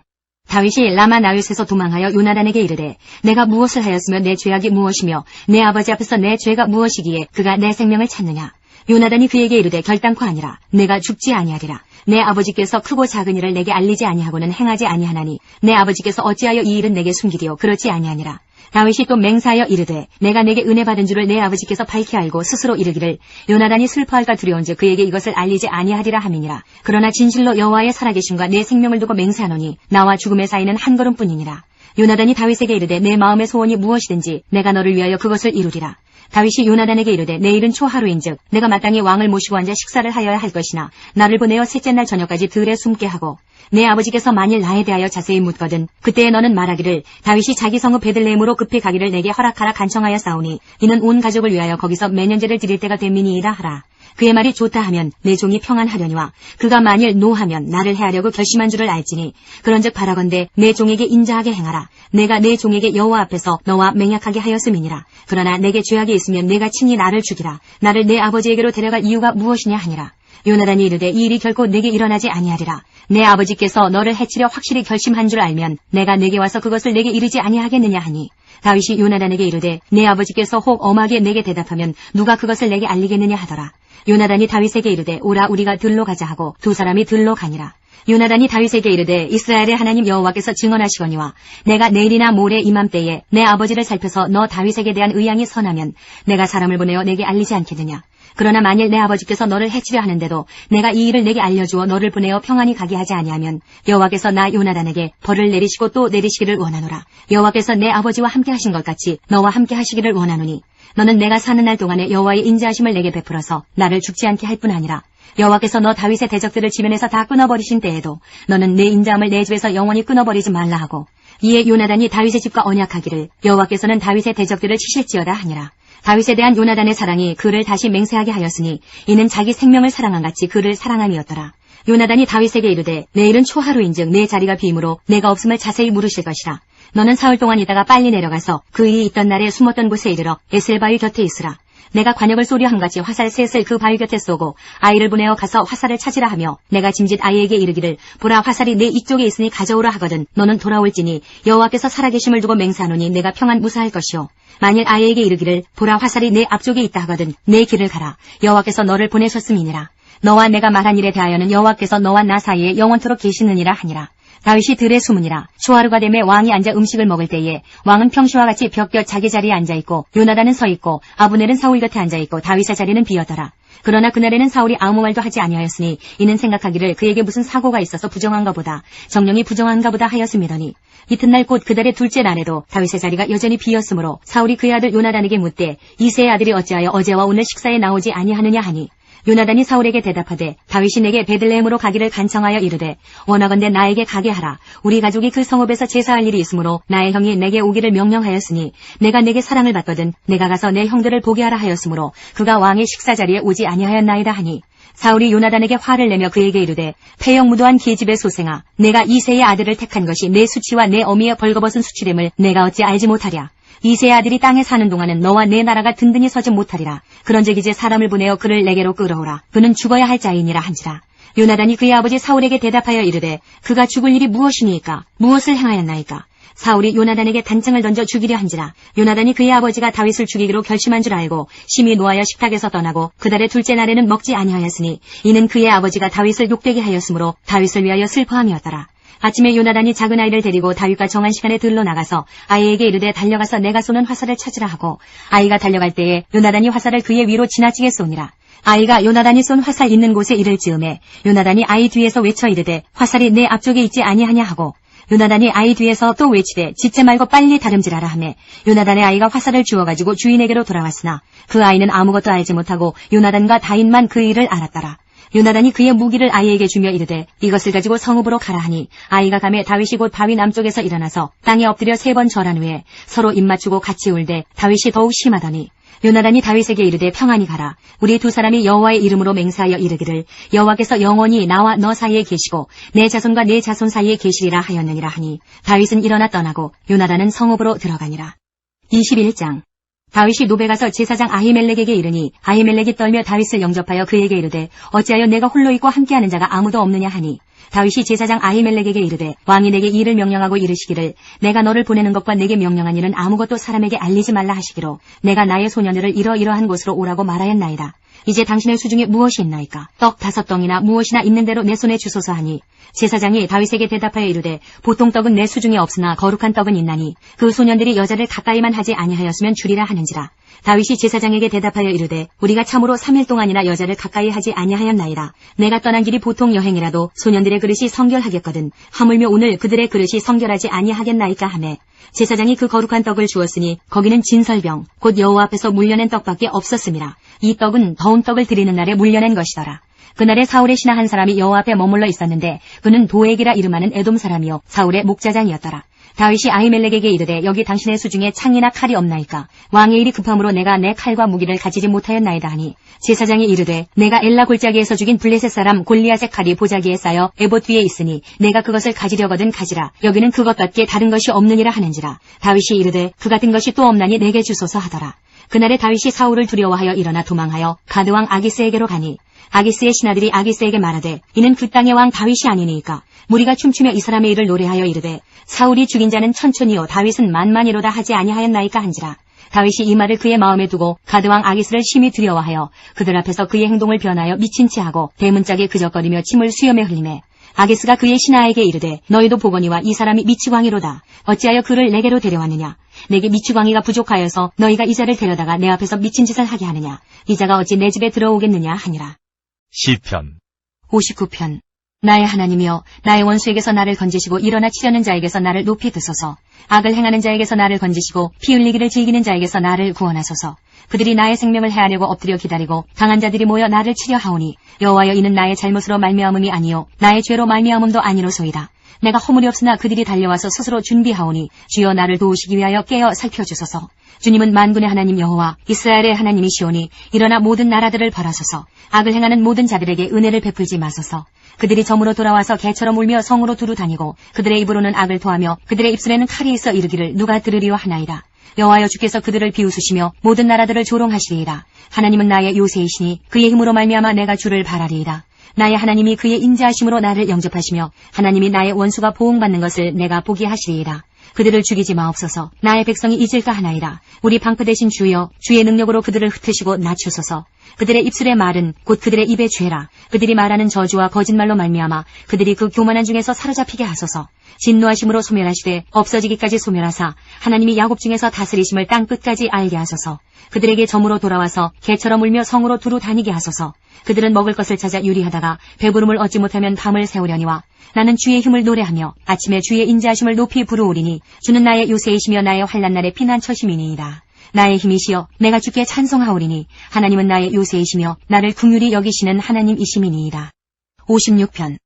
다윗이 라마 나요스에서 도망하여 요나단에게 이르되 내가 무엇을 하였으며 내 죄악이 무엇이며 내 아버지 앞에서 내 죄가 무엇이기에 그가 내 생명을 찾느냐. 요나단이 그에게 이르되 결단코 아니라 내가 죽지 아니하리라. 내 아버지께서 크고 작은 일을 내게 알리지 아니하고는 행하지 아니하나니 내 아버지께서 어찌하여 이 일은 내게 숨기리요 그렇지 아니하니라. 다윗이 또 맹세하여 이르되 내가 내게 은혜 받은 줄을 내 아버지께서 밝히 알고 스스로 이르기를 요나단이 슬퍼할까 두려운즉 그에게 이것을 알리지 아니하리라 함이니라. 그러나 진실로 여호와의 살아계심과 내 생명을 두고 맹세하노니 나와 죽음의 사이는 한 걸음뿐이니라. 요나단이 다윗에게 이르되 내 마음의 소원이 무엇이든지 내가 너를 위하여 그것을 이루리라. 다윗이 요나단에게 이르되 내일은 초하루인즉 내가 마땅히 왕을 모시고 앉아 식사를 하여야 할 것이나 나를 보내어 셋째 날 저녁까지 들에 숨게 하고 내 아버지께서 만일 나에 대하여 자세히 묻거든 그때에 너는 말하기를 다윗이 자기 성읍 베들레헴으로 급히 가기를 내게 허락하라 간청하여 싸우니 이는 온 가족을 위하여 거기서 매년제를 드릴 때가 됨이니이다 하라. 그의 말이 좋다 하면 내 종이 평안하려니와 그가 만일 노하면 나를 해하려고 결심한 줄을 알지니 그런즉 바라건대 내 종에게 인자하게 행하라. 내가 내 종에게 여호와 앞에서 너와 맹약하게 하였음이니라. 그러나 내게 죄악이 있으면 내가 친히 나를 죽이라. 나를 내 아버지에게로 데려갈 이유가 무엇이냐 하니라. 요나단이 이르되 이 일이 결코 내게 일어나지 아니하리라. 내 아버지께서 너를 해치려 확실히 결심한 줄 알면 내가 내게 와서 그것을 내게 이르지 아니하겠느냐 하니 다윗이 요나단에게 이르되 내 아버지께서 혹 엄하게 내게 대답하면 누가 그것을 내게 알리겠느냐 하더라. 요나단이 다윗에게 이르되 오라 우리가 들로 가자 하고 두 사람이 들로 가니라. 요나단이 다윗에게 이르되 이스라엘의 하나님 여호와께서 증언하시거니와 내가 내일이나 모레 이맘때에 내 아버지를 살펴서 너 다윗에게 대한 의향이 선하면 내가 사람을 보내어 내게 알리지 않겠느냐. 그러나 만일 내 아버지께서 너를 해치려 하는데도 내가 이 일을 내게 알려주어 너를 보내어 평안히 가게 하지 아니하면 여호와께서 나 요나단에게 벌을 내리시고 또 내리시기를 원하노라. 여호와께서 내 아버지와 함께 하신 것 같이 너와 함께 하시기를 원하노니 너는 내가 사는 날 동안에 여호와의 인자하심을 내게 베풀어서 나를 죽지 않게 할 뿐 아니라 여호와께서 너 다윗의 대적들을 지면에서 다 끊어버리신 때에도 너는 내 인자함을 내 집에서 영원히 끊어버리지 말라 하고 이에 요나단이 다윗의 집과 언약하기를 여호와께서는 다윗의 대적들을 치실지어다 하니라. 다윗에 대한 요나단의 사랑이 그를 다시 맹세하게 하였으니 이는 자기 생명을 사랑한 같이 그를 사랑함이었더라. 요나단이 다윗에게 이르되 내일은 초하루인즉 내 자리가 비므로 내가 없음을 자세히 물으실 것이라. 너는 사흘 동안 있다가 빨리 내려가서 그 일이 있던 날에 숨었던 곳에 이르러 에셀바위 곁에 있으라. 내가 관역을 쏘려함같이 화살 셋을 그 바위 곁에 쏘고 아이를 보내어 가서 화살을 찾으라 하며 내가 짐짓 아이에게 이르기를 보라 화살이 내 이쪽에 있으니 가져오라 하거든 너는 돌아올지니 여호와께서 살아계심을 두고 맹세하노니 내가 평안 무사할 것이요. 만일 아이에게 이르기를 보라 화살이 내 앞쪽에 있다 하거든 내 길을 가라. 여호와께서 너를 보내셨음이니라. 너와 내가 말한 일에 대하여는 여호와께서 너와 나 사이에 영원토록 계시느니라 하니라. 다윗이 들에 숨으니라. 초하루가 되매 왕이 앉아 음식을 먹을 때에 왕은 평시와 같이 벽곁 자기 자리에 앉아있고 요나단은 서있고 아브넬은 사울 곁에 앉아있고 다윗의 자리는 비었더라. 그러나 그날에는 사울이 아무 말도 하지 아니하였으니 이는 생각하기를 그에게 무슨 사고가 있어서 부정한가 보다 정령이 부정한가 보다 하였음이더니 이튿날 곧 그달의 둘째 날에도 다윗의 자리가 여전히 비었으므로 사울이 그의 아들 요나단에게 묻되 이새의 아들이 어찌하여 어제와 오늘 식사에 나오지 아니하느냐 하니 요나단이 사울에게 대답하되 다윗이 내게 베들레헴으로 가기를 간청하여 이르되 원하건대 나에게 가게 하라. 우리 가족이 그 성읍에서 제사할 일이 있으므로 나의 형이 내게 오기를 명령하였으니 내가 내게 사랑을 받거든 내가 가서 내 형들을 보게 하라 하였으므로 그가 왕의 식사 자리에 오지 아니하였나이다 하니 사울이 요나단에게 화를 내며 그에게 이르되 패역무도한 계집의 소생아 내가 이새의 아들을 택한 것이 내 수치와 내 어미의 벌거벗은 수치됨을 내가 어찌 알지 못하랴. 이새의 아들이 땅에 사는 동안은 너와 내 나라가 든든히 서지 못하리라. 그런즉 이제 사람을 보내어 그를 내게로 끌어오라. 그는 죽어야 할 자이니라 한지라. 요나단이 그의 아버지 사울에게 대답하여 이르되 그가 죽을 일이 무엇이니까 무엇을 행하였나이까. 사울이 요나단에게 단창을 던져 죽이려 한지라. 요나단이 그의 아버지가 다윗을 죽이기로 결심한 줄 알고 심히 노하여 식탁에서 떠나고 그달의 둘째 날에는 먹지 아니하였으니 이는 그의 아버지가 다윗을 욕되게 하였으므로 다윗을 위하여 슬퍼함이었더라. 아침에 요나단이 작은 아이를 데리고 다윗과 정한 시간에 들러 나가서 아이에게 이르되 달려가서 내가 쏘는 화살을 찾으라 하고 아이가 달려갈 때에 요나단이 화살을 그의 위로 지나치게 쏘니라. 아이가 요나단이 쏜 화살 있는 곳에 이를 즈음에 요나단이 아이 뒤에서 외쳐 이르되 화살이 내 앞쪽에 있지 아니하냐 하고 요나단이 아이 뒤에서 또 외치되 짖지 말고 빨리 다름질하라 하매 요나단의 아이가 화살을 주워가지고 주인에게로 돌아왔으나 그 아이는 아무것도 알지 못하고 요나단과 다윗만 그 일을 알았더라. 요나단이 그의 무기를 아이에게 주며 이르되 이것을 가지고 성읍으로 가라 하니 아이가 가매 다윗이 곧 바위 남쪽에서 일어나서 땅에 엎드려 3번 절한 후에 서로 입맞추고 같이 울되 다윗이 더욱 심하더니 요나단이 다윗에게 이르되 평안히 가라. 우리 두 사람이 여호와의 이름으로 맹세하여 이르기를 여호와께서 영원히 나와 너 사이에 계시고 내 자손과 내 자손 사이에 계시리라 하였느니라 하니 다윗은 일어나 떠나고 요나단은 성읍으로 들어가니라. 21장. 다윗이 노베 가서 제사장 아히멜렉에게 이르니 아히멜렉이 떨며 다윗을 영접하여 그에게 이르되 어찌하여 내가 홀로 있고 함께하는 자가 아무도 없느냐 하니 다윗이 제사장 아히멜렉에게 이르되 왕이 내게 일을 명령하고 이르시기를 내가 너를 보내는 것과 내게 명령한 일은 아무것도 사람에게 알리지 말라 하시기로 내가 나의 소년들을 이러이러한 곳으로 오라고 말하였나이다. 이제 당신의 수중에 무엇이 있나이까? 떡 5덩이나 무엇이나 있는 대로 내 손에 주소서 하니 제사장이 다윗에게 대답하여 이르되 보통 떡은 내 수중에 없으나 거룩한 떡은 있나니 그 소년들이 여자를 가까이만 하지 아니하였으면 주리라 하는지라. 다윗이 제사장에게 대답하여 이르되 우리가 참으로 3일 동안이나 여자를 가까이 하지 아니하였나이다. 내가 떠난 길이 보통 여행이라도 소년들의 그릇이 성결하겠거든 하물며 오늘 그들의 그릇이 성결하지 아니하겠나이까 하매 제사장이 그 거룩한 떡을 주었으니 거기는 진설병 곧 여호와 앞에서 물려낸 떡밖에 없었음이라. 이 떡은 더운 떡을 드리는 날에 물려낸 것이더라. 그날에 사울의 신하 한 사람이 여호와 앞에 머물러 있었는데 그는 도액이라 이름하는 에돔 사람이요 사울의 목자장이었더라. 다윗이 아히멜렉에게 이르되 여기 당신의 수중에 창이나 칼이 없나이까? 왕의 일이 급함으로 내가 내 칼과 무기를 가지지 못하였나이다 하니 제사장이 이르되 내가 엘라 골짜기에서 죽인 블레셋 사람 골리앗의 칼이 보자기에 쌓여 에봇 위에 있으니 내가 그것을 가지려거든 가지라. 여기는 그것밖에 다른 것이 없느니라 하는지라. 다윗이 이르되 그 같은 것이 또 없나니 내게 주소서 하더라. 그날에 다윗이 사울을 두려워하여 일어나 도망하여 가드왕 아기스에게로 가니 아기스의 신하들이 아기스에게 말하되 이는 그 땅의 왕 다윗이 아니니까 무리가 춤추며 이 사람의 일을 노래하여 이르되 사울이 죽인 자는 천천히요 다윗은 만만이로다 하지 아니하였나이까 한지라. 다윗이 이 말을 그의 마음에 두고 가드왕 아기스를 심히 두려워하여 그들 앞에서 그의 행동을 변하여 미친 채 하고 대문짝에 그적거리며 침을 수염에 흘리매 아기스가 그의 신하에게 이르되 너희도 보거니와 이 사람이 미치광이로다. 어찌하여 그를 내게로 데려왔느냐? 내게 미치광이가 부족하여서 너희가 이 자를 데려다가 내 앞에서 미친 짓을 하게 하느냐? 이 자가 어찌 내 집에 들어오겠느냐 하니라. 시편 59편. 나의 하나님이여 나의 원수에게서 나를 건지시고 일어나 치려는 자에게서 나를 높이 드소서. 악을 행하는 자에게서 나를 건지시고 피 흘리기를 즐기는 자에게서 나를 구원하소서. 그들이 나의 생명을 해하려고 엎드려 기다리고 강한 자들이 모여 나를 치려 하오니 여호와여 이는 나의 잘못으로 말미암음이 아니요 나의 죄로 말미암음도 아니로소이다. 내가 허물이 없으나 그들이 달려와서 스스로 준비하오니 주여 나를 도우시기 위하여 깨어 살펴주소서. 주님은 만군의 하나님 여호와 이스라엘의 하나님이시오니 일어나 모든 나라들을 벌하소서. 악을 행하는 모든 자들에게 은혜를 베풀지 마소서. 그들이 점으로 돌아와서 개처럼 울며 성으로 두루 다니고 그들의 입으로는 악을 토하며 그들의 입술에는 칼이 있어 이르기를 누가 들으리요 하나이다. 여호와여 주께서 그들을 비웃으시며 모든 나라들을 조롱하시리이다. 하나님은 나의 요새이시니 그의 힘으로 말미암아 내가 주를 바라리이다. 나의 하나님이 그의 인자하심으로 나를 영접하시며 하나님이 나의 원수가 보응받는 것을 내가 보게 하시리이다. 그들을 죽이지 마옵소서. 나의 백성이 잊을까 하나이다. 우리 방패 대신 주여 주의 능력으로 그들을 흩으시고 낮추소서. 그들의 입술의 말은 곧 그들의 입의 죄라. 그들이 말하는 저주와 거짓말로 말미암아 그들이 그 교만한 중에서 사로잡히게 하소서. 진노하심으로 소멸하시되 없어지기까지 소멸하사 하나님이 야곱 중에서 다스리심을 땅 끝까지 알게 하소서. 그들에게 점으로 돌아와서 개처럼 울며 성으로 두루 다니게 하소서. 그들은 먹을 것을 찾아 유리하다가 배부름을 얻지 못하면 밤을 새우려니와 나는 주의 힘을 노래하며 아침에 주의 인자하심을 높이 부르오리니 주는 나의 요새이시며 나의 환난날의 피난처심이니이다. 나의 힘이시여 내가 주께 찬송하오리니 하나님은 나의 요새이시며 나를 긍휼히 여기시는 하나님이심이니이다. 56편.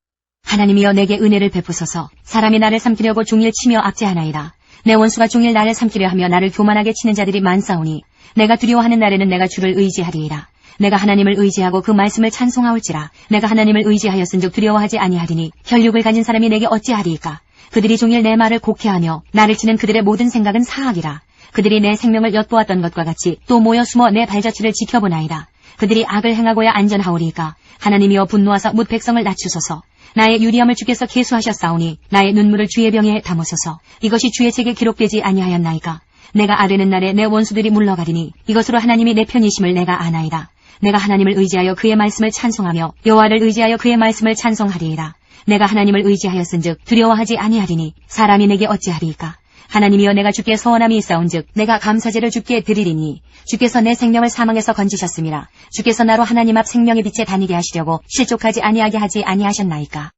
하나님이여 내게 은혜를 베푸소서. 사람이 나를 삼키려고 종일 치며 압제하나이다. 내 원수가 종일 나를 삼키려 하며 나를 교만하게 치는 자들이 많사오니 내가 두려워하는 날에는 내가 주를 의지하리이다. 내가 하나님을 의지하고 그 말씀을 찬송하올지라. 내가 하나님을 의지하였은즉 두려워하지 아니하리니 혈육을 가진 사람이 내게 어찌하리이까. 그들이 종일 내 말을 곡해하며 나를 치는 그들의 모든 생각은 사악이라. 그들이 내 생명을 엿보았던 것과 같이 또 모여 숨어 내 발자취를 지켜보나이다. 그들이 악을 행하고야 안전하오리이까. 하나님이여 분노하사 뭇 백성을 낮추소서. 나의 유리함을 주께서 계수하셨사오니 나의 눈물을 주의 병에 담으소서. 이것이 주의 책에 기록되지 아니하였나이까. 내가 아뢰는 날에 내 원수들이 물러가리니 이것으로 하나님이 내 편이심을 내가 아나이다. 내가 하나님을 의지하여 그의 말씀을 찬송하며 여호와를 의지하여 그의 말씀을 찬송하리이다. 내가 하나님을 의지하였은즉 두려워하지 아니하리니 사람이 내게 어찌하리이까. 하나님이여 내가 주께 서원함이 있사온즉 내가 감사제를 주께 드리리니 주께서 내 생명을 사망에서 건지셨음이라. 주께서 나로 하나님 앞 생명의 빛에 다니게 하시려고 실족하지 아니하게 하지 아니하셨나이까.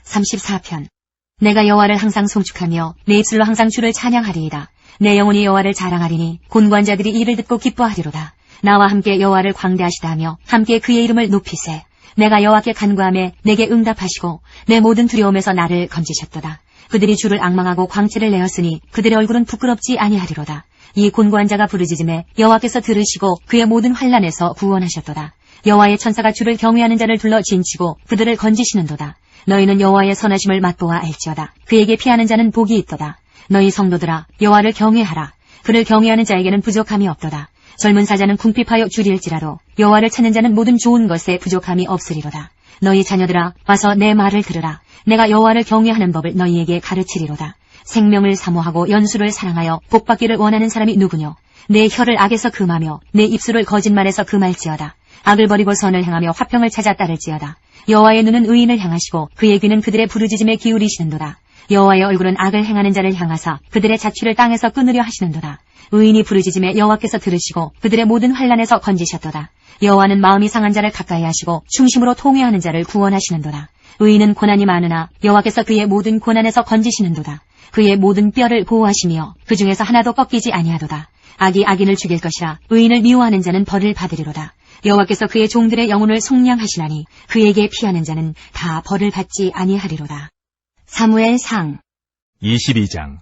34편. 내가 여호와를 항상 송축하며 내 입술로 항상 주를 찬양하리이다. 내 영혼이 여호와를 자랑하리니 곤고한 자들이 이를 듣고 기뻐하리로다. 나와 함께 여호와를 광대하시다 하며 함께 그의 이름을 높이세. 내가 여호와께 간구하며 내게 응답하시고 내 모든 두려움에서 나를 건지셨도다. 그들이 주를 앙망하고 광채를 내었으니 그들의 얼굴은 부끄럽지 아니하리로다. 이 곤고한 자가 부르짖음에 여호와께서 들으시고 그의 모든 환난에서 구원하셨도다. 여호와의 천사가 주를 경외하는 자를 둘러 진치고 그들을 건지시는도다. 너희는 여호와의 선하심을 맛보아 알지어다. 그에게 피하는 자는 복이 있도다. 너희 성도들아 여호와를 경외하라. 그를 경외하는 자에게는 부족함이 없도다. 젊은 사자는 궁핍하여 줄일지라도 여호와를 찾는 자는 모든 좋은 것에 부족함이 없으리로다. 너희 자녀들아 와서 내 말을 들으라. 내가 여호와를 경외하는 법을 너희에게 가르치리로다. 생명을 사모하고 연수를 사랑하여 복받기를 원하는 사람이 누구뇨? 내 혀를 악에서 금하며 내 입술을 거짓말에서 금할지어다. 악을 버리고 선을 행하며 화평을 찾아 따를지어다. 여호와의 눈은 의인을 향하시고 그의 귀는 그들의 부르짖음에 기울이시는도다. 여호와의 얼굴은 악을 행하는 자를 향하사 그들의 자취를 땅에서 끊으려 하시는도다. 의인이 부르짖음에 여호와께서 들으시고 그들의 모든 환난에서 건지셨도다. 여호와는 마음이 상한 자를 가까이 하시고 중심으로 통회하는 자를 구원하시는도다. 의인은 고난이 많으나 여호와께서 그의 모든 고난에서 건지시는도다. 그의 모든 뼈를 보호하시며 그 중에서 하나도 꺾이지 아니하도다. 악이 악인을 죽일 것이라 의인을 미워하는 자는 벌을 받으리로다. 여호와께서 그의 종들의 영혼을 속량하시나니 그에게 피하는 자는 다 벌을 받지 아니하리로다. 사무엘상 22장.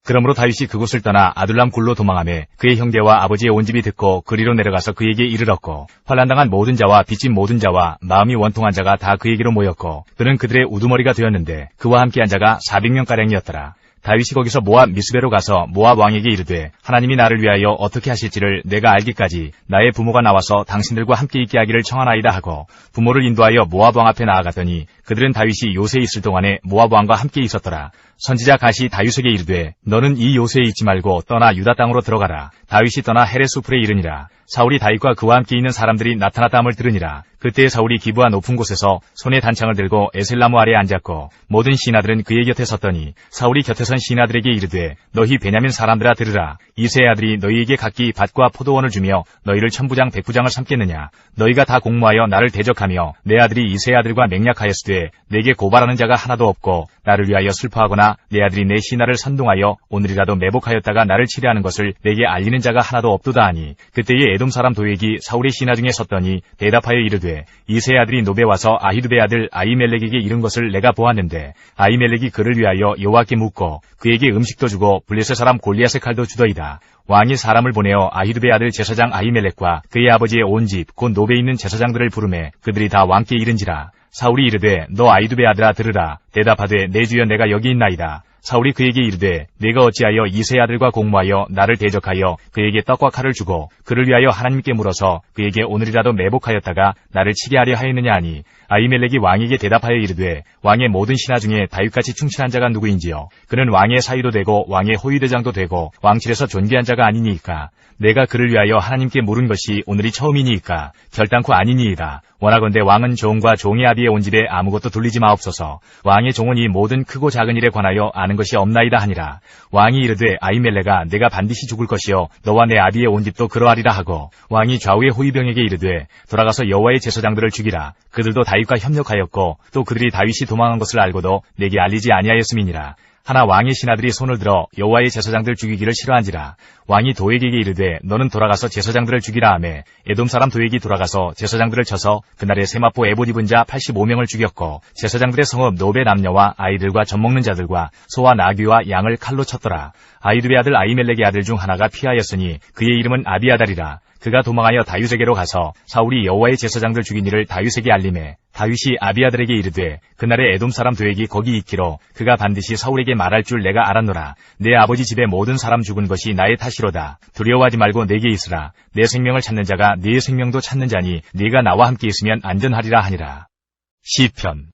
그러므로 다윗이 그곳을 떠나 아둘람 굴로 도망하며 그의 형제와 아버지의 온 집이 듣고 그리로 내려가서 그에게 이르렀고 환난당한 모든 자와 빚진 모든 자와 마음이 원통한 자가 다 그에게로 모였고 그는 그들의 우두머리가 되었는데 그와 함께한 자가 400명가량이었더라. 다윗이 거기서 모압 미스베로 가서 모압 왕에게 이르되 하나님이 나를 위하여 어떻게 하실지를 내가 알기까지 나의 부모가 나와서 당신들과 함께 있게 하기를 청하나이다 하고 부모를 인도하여 모압 왕 앞에 나아갔더니 그들은 다윗이 요새에 있을 동안에 모압 왕과 함께 있었더라. 선지자 갓이 다윗에게 이르되 너는 이 요새에 있지 말고 떠나 유다 땅으로 들어가라. 다윗이 떠나 헤레스우풀에 이르니라. 사울이 다윗과 그와 함께 있는 사람들이 나타났다함을 들으니라. 그때 사울이 기브아 높은 곳에서 손에 단창을 들고 에셀나무 아래에 앉았고 모든 신하들은 그의 곁에 섰더니 사울이 곁에 선 신하들에게 이르되 너희 베냐민 사람들아 들으라. 이새의 아들이 너희에게 각기 밭과 포도원을 주며 너희를 천부장 백부장을 삼겠느냐. 너희가 다 공모하여 나를 대적하며 내 아들이 이새의 아들과 맹약하였으되 내게 고발하는 자가 하나도 없고 나를 위하여 슬퍼하거나 내 아들이 내 신하를 선동하여 오늘이라도 매복하였다가 나를 치려하는 것을 내게 알리는 자가 하나도 없도다 하니 그때에 에돔 사람 도액이 사울의 신하 중에 섰더니 대답하여 이르되 이새의 아들이 노베 와서 아히두베 아들 아히멜렉에게 이른 것을 내가 보았는데 아히멜렉이 그를 위하여 여호와께 묻고 그에게 음식도 주고 블레셋 사람 골리앗의 칼도 주더이다. 왕이 사람을 보내어 아히두베 아들 제사장 아히멜렉과 그의 아버지의 온 집 곧 노베에 있는 제사장들을 부르매 그들이 다 왕께 이른지라. 사울이 이르되 너 아히두베 아들아 들으라. 대답하되 내 주여 내가 여기 있나이다. 사울이 그에게 이르되 내가 어찌하여 이새의 아들과 공모하여 나를 대적하여 그에게 떡과 칼을 주고 그를 위하여 하나님께 물어서 그에게 오늘이라도 매복하였다가 나를 치게 하려 하였느냐 하니 아히멜렉이 왕에게 대답하여 이르되 왕의 모든 신하 중에 다윗같이 충실한 자가 누구인지요. 그는 왕의 사위도 되고 왕의 호위대장도 되고 왕실에서 존귀한 자가 아니니이까. 내가 그를 위하여 하나님께 물은 것이 오늘이 처음이니이까 결단코 아니니이다. 원하건대 왕은 종과 종의 아비의 온 집에 아무것도 돌리지 마옵소서. 왕의 종은 이 모든 크고 작은 일에 관하여 아는 것이 없나이다 하니라. 왕이 이르되 아히멜렉아 내가 반드시 죽을 것이요 너와 내 아비의 온 집도 그러하리라 하고 왕이 좌우의 호위병에게 이르되 돌아가서 여호와의 제사장들을 죽이라. 그들도 다윗과 협력하였고 또 그들이 다윗이 도망한 것을 알고도 내게 알리지 아니하였음이니라. 하나 왕의 신하들이 손을 들어 여호와의 제사장들 죽이기를 싫어한지라. 왕이 도액에게 이르되 너는 돌아가서 제사장들을 죽이라 하매 에돔 사람 도액이 돌아가서 제사장들을 쳐서 그날에 세마포 에봇 입은 자 85명을 죽였고 제사장들의 성읍 노베 남녀와 아이들과 젖먹는 자들과 소와 나귀와 양을 칼로 쳤더라. 아히두베 아들 아히멜렉의 아들 중 하나가 피하였으니 그의 이름은 아비아달이라. 그가 도망하여 다윗에게로 가서 사울이 여호와의 제사장들 죽인 일을 다윗에게 알림해 다윗이 아비아들에게 이르되 그날에 에돔 사람 도액이 거기 있기로 그가 반드시 사울에게 말할 줄 내가 알았노라. 내 아버지 집의 모든 사람 죽은 것이 나의 탓이로다. 두려워하지 말고 내게 있으라. 내 생명을 찾는 자가 네 생명도 찾는 자니 네가 나와 함께 있으면 안전하리라 하니라. 시편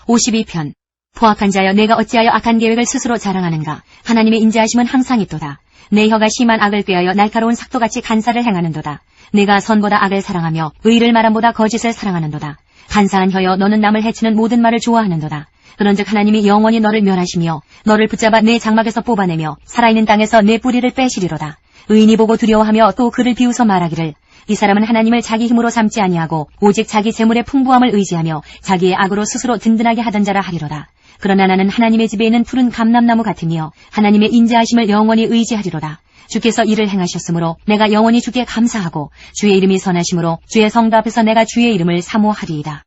52편. 포악한 자여 내가 어찌하여 악한 계획을 스스로 자랑하는가. 하나님의 인자하심은 항상 있도다. 내 혀가 심한 악을 꾀하여 날카로운 삭도같이 간사를 행하는도다. 내가 선보다 악을 사랑하며 의를 말함보다 거짓을 사랑하는도다. 간사한 혀여 너는 남을 해치는 모든 말을 좋아하는도다. 그런즉 하나님이 영원히 너를 멸하시며 너를 붙잡아 내 장막에서 뽑아내며 살아있는 땅에서 내 뿌리를 빼시리로다. 의인이 보고 두려워하며 또 그를 비웃어 말하기를 이 사람은 하나님을 자기 힘으로 삼지 아니하고 오직 자기 재물의 풍부함을 의지하며 자기의 악으로 스스로 든든하게 하던 자라 하리로다. 그러나 나는 하나님의 집에 있는 푸른 감람나무 같으며 하나님의 인자하심을 영원히 의지하리로다. 주께서 이를 행하셨으므로 내가 영원히 주께 감사하고 주의 이름이 선하심으로 주의 성도 앞에서 내가 주의 이름을 사모하리이다.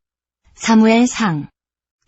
사무엘상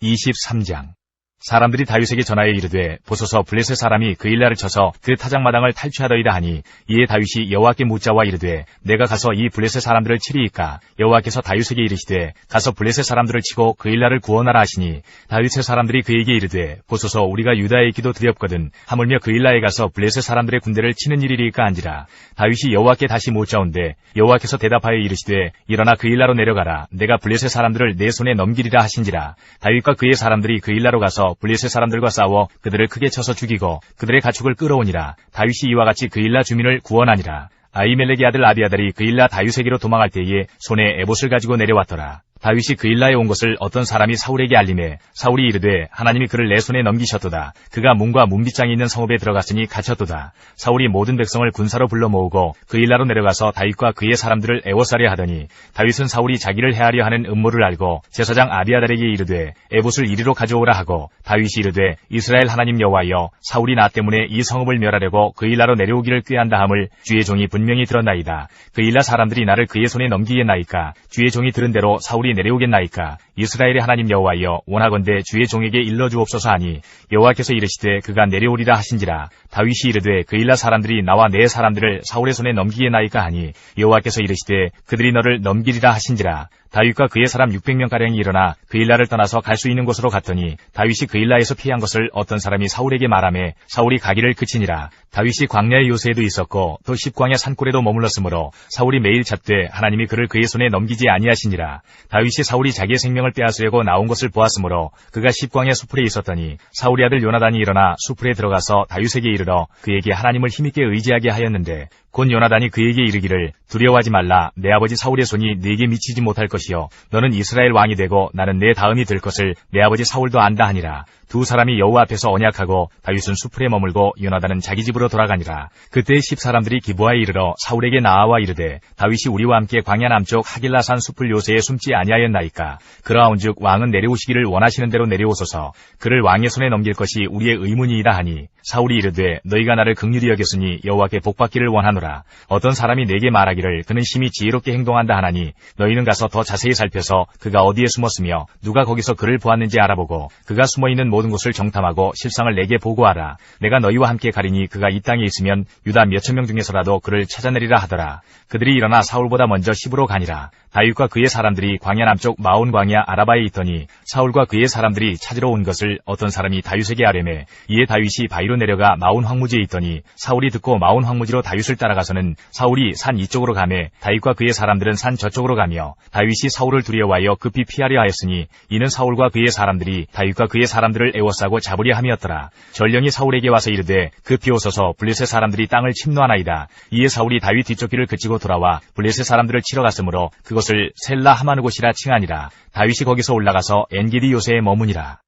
23장. 사람들이 다윗에게 전하여 이르되 보소서 블레셋 사람이 그 일날을 쳐서 그 타작마당을 탈취하더이다 하니 이에 다윗이 여호와께 묻자와 이르되 내가 가서 이 블레셋 사람들을 치리이까. 여호와께서 다윗에게 이르시되 가서 블레셋 사람들을 치고 그 일날을 구원하라 하시니 다윗의 사람들이 그에게 이르되 보소서 우리가 유다에 있기도 두렵거든 하물며 그 일날에 가서 블레셋 사람들의 군대를 치는 일이리까 한지라. 다윗이 여호와께 다시 묻자온데 여호와께서 대답하여 이르시되 일어나 그 일라로 내려가라. 내가 블레셋 사람들을 내 손에 넘기리라 하신지라. 다윗과 그의 사람들이 그 일라로 가서 블레셋 사람들과 싸워 그들을 크게 쳐서 죽이고 그들의 가축을 끌어오니라. 다윗이 이와 같이 그 일라 주민을 구원하니라. 아히멜렉의 아들 아비아달이 그 일라 다윗에게로 도망할 때에 손에 에봇을 가지고 내려왔더라. 다윗이 그 일라에 온 것을 어떤 사람이 사울에게 알림해 사울이 이르되 하나님이 그를 내 손에 넘기셨도다. 그가 문과 문빗장이 있는 성읍에 들어갔으니 갇혔도다. 사울이 모든 백성을 군사로 불러 모으고 그 일라로 내려가서 다윗과 그의 사람들을 애워싸려 하더니 다윗은 사울이 자기를 해하려 하는 음모를 알고 제사장 아비아달에게 이르되 에봇을 이리로 가져오라 하고 다윗이 이르되 이스라엘 하나님 여호와여 사울이 나 때문에 이 성읍을 멸하려고 그 일라로 내려오기를 꾀한다 함을 주의 종이 분명히 들었나이다. 그 일라 사람들이 나를 그의 손에 넘기겠나이까. 주의 종이 들은 대로 사울이 내려오겠나이까. 이스라엘의 하나님 여호와여 원하건대 주의 종에게 일러주옵소서 하니 여호와께서 이르시되 그가 내려오리라 하신지라. 다윗이 이르되 그 일라 사람들이 나와 내 사람들을 사울의 손에 넘기겠나이까 하니 여호와께서 이르시되 그들이 너를 넘기리라 하신지라. 다윗과 그의 사람 600명가량이 일어나 그 일라를 떠나서 갈 수 있는 곳으로 갔더니 다윗이 그 일라에서 피한 것을 어떤 사람이 사울에게 말하매 사울이 가기를 그치니라. 다윗이 광야의 요새에도 있었고 또 십광야 산골에도 머물렀으므로 사울이 매일 잡되 하나님이 그를 그의 손에 넘기지 아니하시니라. 다윗이 사울이 자기의 생명을 빼앗으려고 나온 것을 보았으므로 그가 십광야 수풀에 있었더니 사울의 아들 요나단이 일어나 수풀에 들어가서 다윗에게 이르러 그에게 하나님을 힘있게 의지하게 하였는데 곧 요나단이 그에게 이르기를 두려워하지 말라. 내 아버지 사울의 손이 네게 미치지 못할 것이요 너는 이스라엘 왕이 되고 나는 내 다음이 될 것을 내 아버지 사울도 안다 하니라. 두 사람이 여호와 앞에서 언약하고 다윗은 수풀에 머물고 요나단은 자기 집으로 돌아가니라. 그때 10사람들이 기브아에 이르러 사울에게 나아와 이르되 다윗이 우리와 함께 광야 남쪽 하길라산 수풀 요새에 숨지 아니하였나이까. 그러하온즉 왕은 내려오시기를 원하시는 대로 내려오소서. 그를 왕의 손에 넘길 것이 우리의 의문이이다 하니 사울이 이르되 너희가 나를 긍휼히 여겼으니 여호와께 복받기를 원하노라. 어떤 사람이 내게 말하기를 그는 심히 지혜롭게 행동한다 하나니 너희는 가서 더 자세히 살펴서 그가 어디에 숨었으며 누가 거기서 그를 보았는지 알아보고 그가 숨어있는 모든 곳을 정탐하고 실상을 내게 보고하라. 내가 너희와 함께 가리니 그가 이 땅에 있으면 유다 몇천 명 중에서라도 그를 찾아내리라 하더라. 그들이 일어나 사울보다 먼저 시브로 가니라. 다윗과 그의 사람들이 광야 남쪽 마온 광야 아라바에 있더니 사울과 그의 사람들이 찾으러 온 것을 어떤 사람이 다윗에게 아뢰매 이에 다윗이 바위로 내려가 마온 황무지에 있더니 사울이 듣고 마온 황무지로 다윗을 따라가서는 사울이 산 이쪽으로 가매 다윗과 그의 사람들은 산 저쪽으로 가며 다윗이 사울을 두려워하여 급히 피하려 하였으니 이는 사울과 그의 사람들이 다윗과 그의 사람들을 애워싸고 잡으려 함이었더라. 전령이 사울에게 와서 이르되 급히 오소서 블레셋 사람들이 땅을 침노하나이다. 이에 사울이 다윗 뒤쫓기를 그치고 돌아와 블레셋 사람들을 치러 갔으므로 그것을 셀라 하마느 곳이라 칭하니라. 다윗이 거기서 올라가서 엔게디 요새에 머무니라.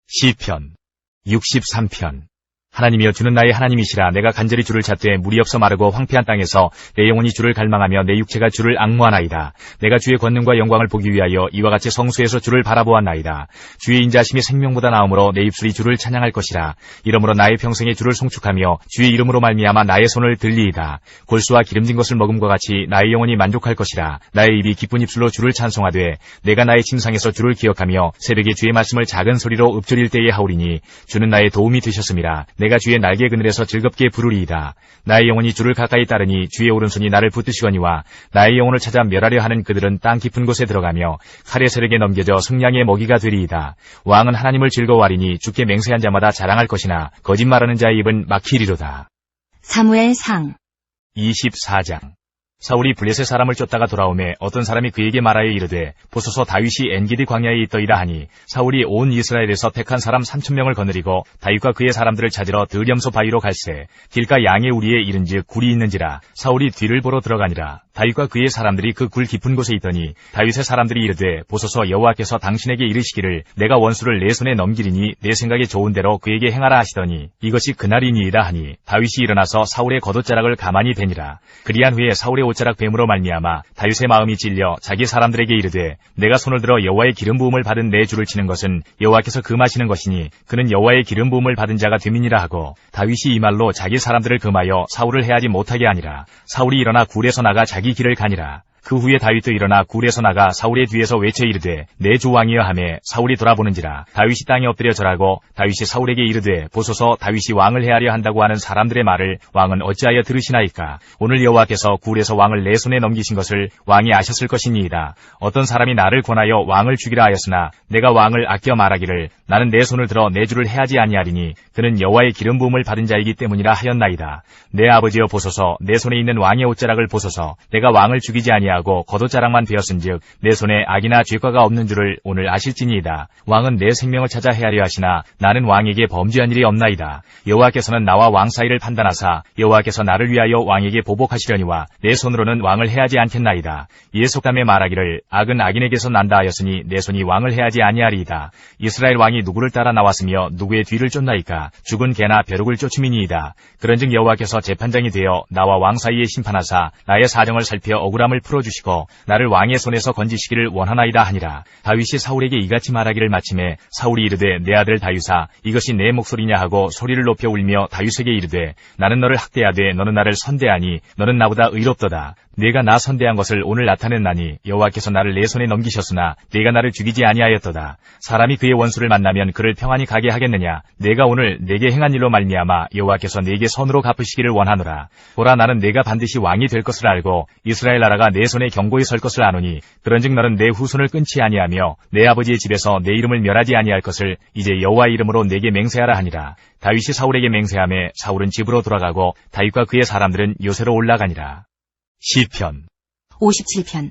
시편 63편. 하나님이여 주는 나의 하나님이시라. 내가 간절히 주를 찾되 물이 없어 마르고 황폐한 땅에서 내 영혼이 주를 갈망하며 내 육체가 주를 앙모하나이다. 내가 주의 권능과 영광을 보기 위하여 이와 같이 성수에서 주를 바라보았나이다. 주의 인자하심이 생명보다 나음으로 내 입술이 주를 찬양할 것이라. 이러므로 나의 평생에 주를 송축하며 주의 이름으로 말미암아 나의 손을 들리이다. 골수와 기름진 것을 먹음과 같이 나의 영혼이 만족할 것이라. 나의 입이 기쁜 입술로 주를 찬송하되 내가 나의 침상에서 주를 기억하며 새벽에 주의 말씀을 작은 소리로 읊조릴 때에 하오리니 주는 나의 도움이 되셨음이라. 내가 주의 날개 그늘에서 즐겁게 부르리이다. 나의 영혼이 주를 가까이 따르니 주의 오른손이 나를 붙드시거니와 나의 영혼을 찾아 멸하려 하는 그들은 땅 깊은 곳에 들어가며 칼의 세력에 넘겨져 승량의 먹이가 되리이다. 왕은 하나님을 즐거워하리니 주께 맹세한 자마다 자랑할 것이나 거짓말하는 자의 입은 막히리로다. 사무엘상 24장. 사울이 블레셋 사람을 쫓다가 돌아오매 어떤 사람이 그에게 말하여 이르되 보소서 다윗이 엔게디 광야에 있더이다 하니 사울이 온 이스라엘에서 택한 사람 3,000명을 거느리고 다윗과 그의 사람들을 찾으러 들염소 바위로 갈새 길가 양의 우리에 이른즉 굴이 있는지라. 사울이 뒤를 보러 들어가니라. 다윗과 그의 사람들이 그 굴 깊은 곳에 있더니 다윗의 사람들이 이르되 보소서 여호와께서 당신에게 이르시기를 내가 원수를 내 손에 넘기리니 내 생각에 좋은 대로 그에게 행하라 하시더니 이것이 그날이니이다 하니 다윗이 일어나서 사울의 겉옷자락을 가만히 베니라. 그리한 후에 사울의 옷자락 뱀으로 말미암아 다윗의 마음이 찔려 자기 사람들에게 이르되 내가 손을 들어 여호와의 기름 부음을 받은 내 주를 치는 것은 여호와께서 금하시는 것이니 그는 여호와의 기름 부음을 받은 자가 됨이니라 하고 다윗이 이 말로 자기 사람들을 금하여 사울을 해하지 못하게 하니라. 사울이 일어나 굴에서 나가 자기 길을 가니라. 그 후에 다윗도 일어나 굴에서 나가 사울의 뒤에서 외쳐 이르되 내 주 왕이여 하매 사울이 돌아보는지라. 다윗이 땅에 엎드려 절하고 다윗이 사울에게 이르되 보소서 다윗이 왕을 해하려 한다고 하는 사람들의 말을 왕은 어찌하여 들으시나이까. 오늘 여호와께서 굴에서 왕을 내 손에 넘기신 것을 왕이 아셨을 것이니이다. 어떤 사람이 나를 권하여 왕을 죽이라 하였으나 내가 왕을 아껴 말하기를 나는 내 손을 들어 내 주를 해하지 아니하리니 그는 여호와의 기름 부음을 받은 자이기 때문이라 하였나이다. 내 아버지여 보소서 내 손에 있는 왕의 옷자락을 보소서. 내가 왕을 죽이지 아니하고 겉옷자락만 베었은즉 내 손에 악이나 죄과가 없는 줄을 오늘 아실지니이다. 왕은 내 생명을 찾아 해하려 하시나 나는 왕에게 범죄한 일이 없나이다. 여호와께서는 나와 왕 사이를 판단하사 여호와께서 나를 위하여 왕에게 보복하시려니와 내 손으로는 왕을 해하지 않겠나이다. 이에 속담에 말하기를 악은 악인에게서 난다 하였으니 내 손이 왕을 해하지 아니하리이다. 이스라엘 왕이 누구를 따라 나왔으며 누구의 뒤를 쫓나이까. 죽은 개나 벼룩을 쫓음이니이다. 그런즉 여호와께서 재판장이 되어 나와 왕 사이에 심판하사 나의 사정을 살펴 억울함을 풀어주시고 나를 왕의 손에서 건지시기를 원하나이다 하니라. 다윗이 사울에게 이같이 말하기를 마침에 사울이 이르되 내 아들 다윗아 이것이 내 목소리냐 하고 소리를 높여 울며 다윗에게 이르되 나는 너를 학대하되 너는 나를 선대하니 너는 나보다 의롭도다. 내가 나 선대한 것을 오늘 나타냈나니 여호와께서 나를 내 손에 넘기셨으나 내가 나를 죽이지 아니하였도다. 사람이 그의 원수를 만나면 그를 평안히 가게 하겠느냐. 내가 오늘 내게 행한 일로 말미암아 여호와께서 내게 선으로 갚으시기를 원하노라. 보라 나는 내가 반드시 왕이 될 것을 알고 이스라엘 나라가 내 손에 견고히 설 것을 아노니 그런즉 너는 내 후손을 끊지 아니하며 내 아버지의 집에서 내 이름을 멸하지 아니할 것을 이제 여호와의 이름으로 내게 맹세하라 하니라. 다윗이 사울에게 맹세하매 사울은 집으로 돌아가고 다윗과 그의 사람들은 요새로 올라가니라. 시편 57편.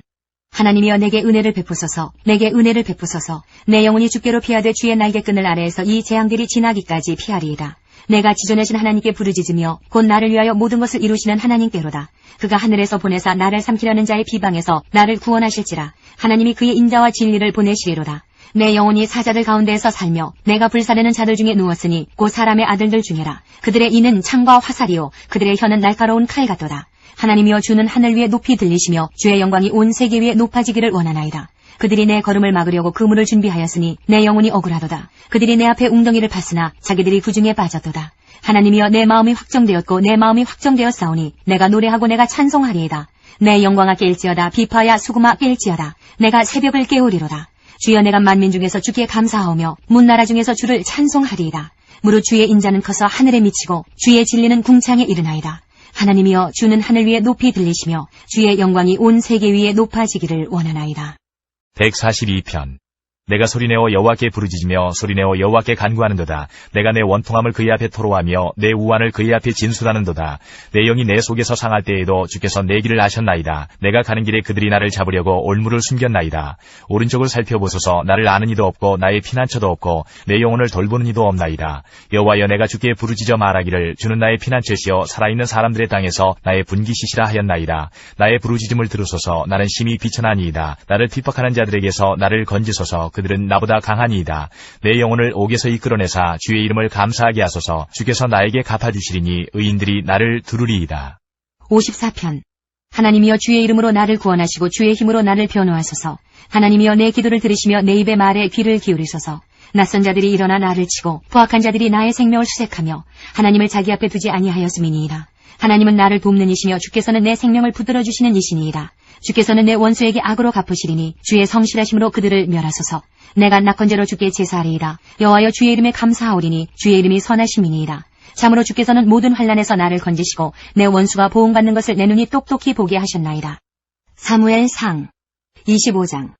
하나님이여 내게 은혜를 베푸소서. 내게 은혜를 베푸소서. 내 영혼이 주께로 피하되 주의 날개끈을 아래에서 이 재앙들이 지나기까지 피하리이다. 내가 지존하신 하나님께 부르짖으며 곧 나를 위하여 모든 것을 이루시는 하나님께로다. 그가 하늘에서 보내사 나를 삼키려는 자의 비방에서 나를 구원하실지라. 하나님이 그의 인자와 진리를 보내시리로다. 내 영혼이 사자들 가운데에서 살며 내가 불사르는 자들 중에 누웠으니 곧 사람의 아들들 중에라. 그들의 이는 창과 화살이요 그들의 혀는 날카로운 칼 같도다. 하나님이여 주는 하늘 위에 높이 들리시며 주의 영광이 온 세계 위에 높아지기를 원하나이다. 그들이 내 걸음을 막으려고 그물을 준비하였으니 내 영혼이 억울하도다. 그들이 내 앞에 웅덩이를 팠으나 자기들이 그 중에 빠졌도다. 하나님이여 내 마음이 확정되었고 내 마음이 확정되었사오니 내가 노래하고 내가 찬송하리이다. 내 영광아 깰지어다. 비파야 수금아 깰지어다. 내가 새벽을 깨우리로다. 주여 내가 만민 중에서 주께 감사하오며 문나라 중에서 주를 찬송하리이다. 무릇 주의 인자는 커서 하늘에 미치고 주의 진리는 궁창에 이르나이다. 하나님이여 주는 하늘 위에 높이 들리시며 주의 영광이 온 세계 위에 높아지기를 원하나이다. 142편. 내가 소리내어 여호와께 부르짖으며 소리내어 여호와께 간구하는도다. 내가 내 원통함을 그의 앞에 토로하며 내 우환을 그의 앞에 진술하는도다. 내 영이 내 속에서 상할 때에도 주께서 내 길을 아셨나이다. 내가 가는 길에 그들이 나를 잡으려고 올무를 숨겼나이다. 오른쪽을 살펴보소서. 나를 아는 이도 없고 나의 피난처도 없고 내 영혼을 돌보는 이도 없나이다. 여호와여 내가 주께 부르짖어 말하기를 주는 나의 피난처시여 살아있는 사람들의 땅에서 나의 분기시시라 하였나이다. 나의 부르짖음을 들으소서. 나는 심히 비천하니이다. 나를 핍박하는 자들에게서 나를 건지소서. 그들은 나보다 강하니이다. 내 영혼을 옥에서 이끌어내사 주의 이름을 감사하게 하소서. 주께서 나에게 갚아주시리니 의인들이 나를 두루리이다. 54편. 하나님이여 주의 이름으로 나를 구원하시고 주의 힘으로 나를 변호하소서. 하나님이여 내 기도를 들으시며 내 입의 말에 귀를 기울이소서. 낯선 자들이 일어나 나를 치고 포악한 자들이 나의 생명을 수색하며 하나님을 자기 앞에 두지 아니하였음이니이다. 하나님은 나를 돕는 이시며 주께서는 내 생명을 붙들어 주시는 이시니이다. 주께서는 내 원수에게 악으로 갚으시리니 주의 성실하심으로 그들을 멸하소서. 내가 낙건제로 주께 제사하리이다. 여호와여 주의 이름에 감사하오리니 주의 이름이 선하심이니이다. 참으로 주께서는 모든 환난에서 나를 건지시고 내 원수가 보응받는 것을 내 눈이 똑똑히 보게 하셨나이다. 사무엘상 25장.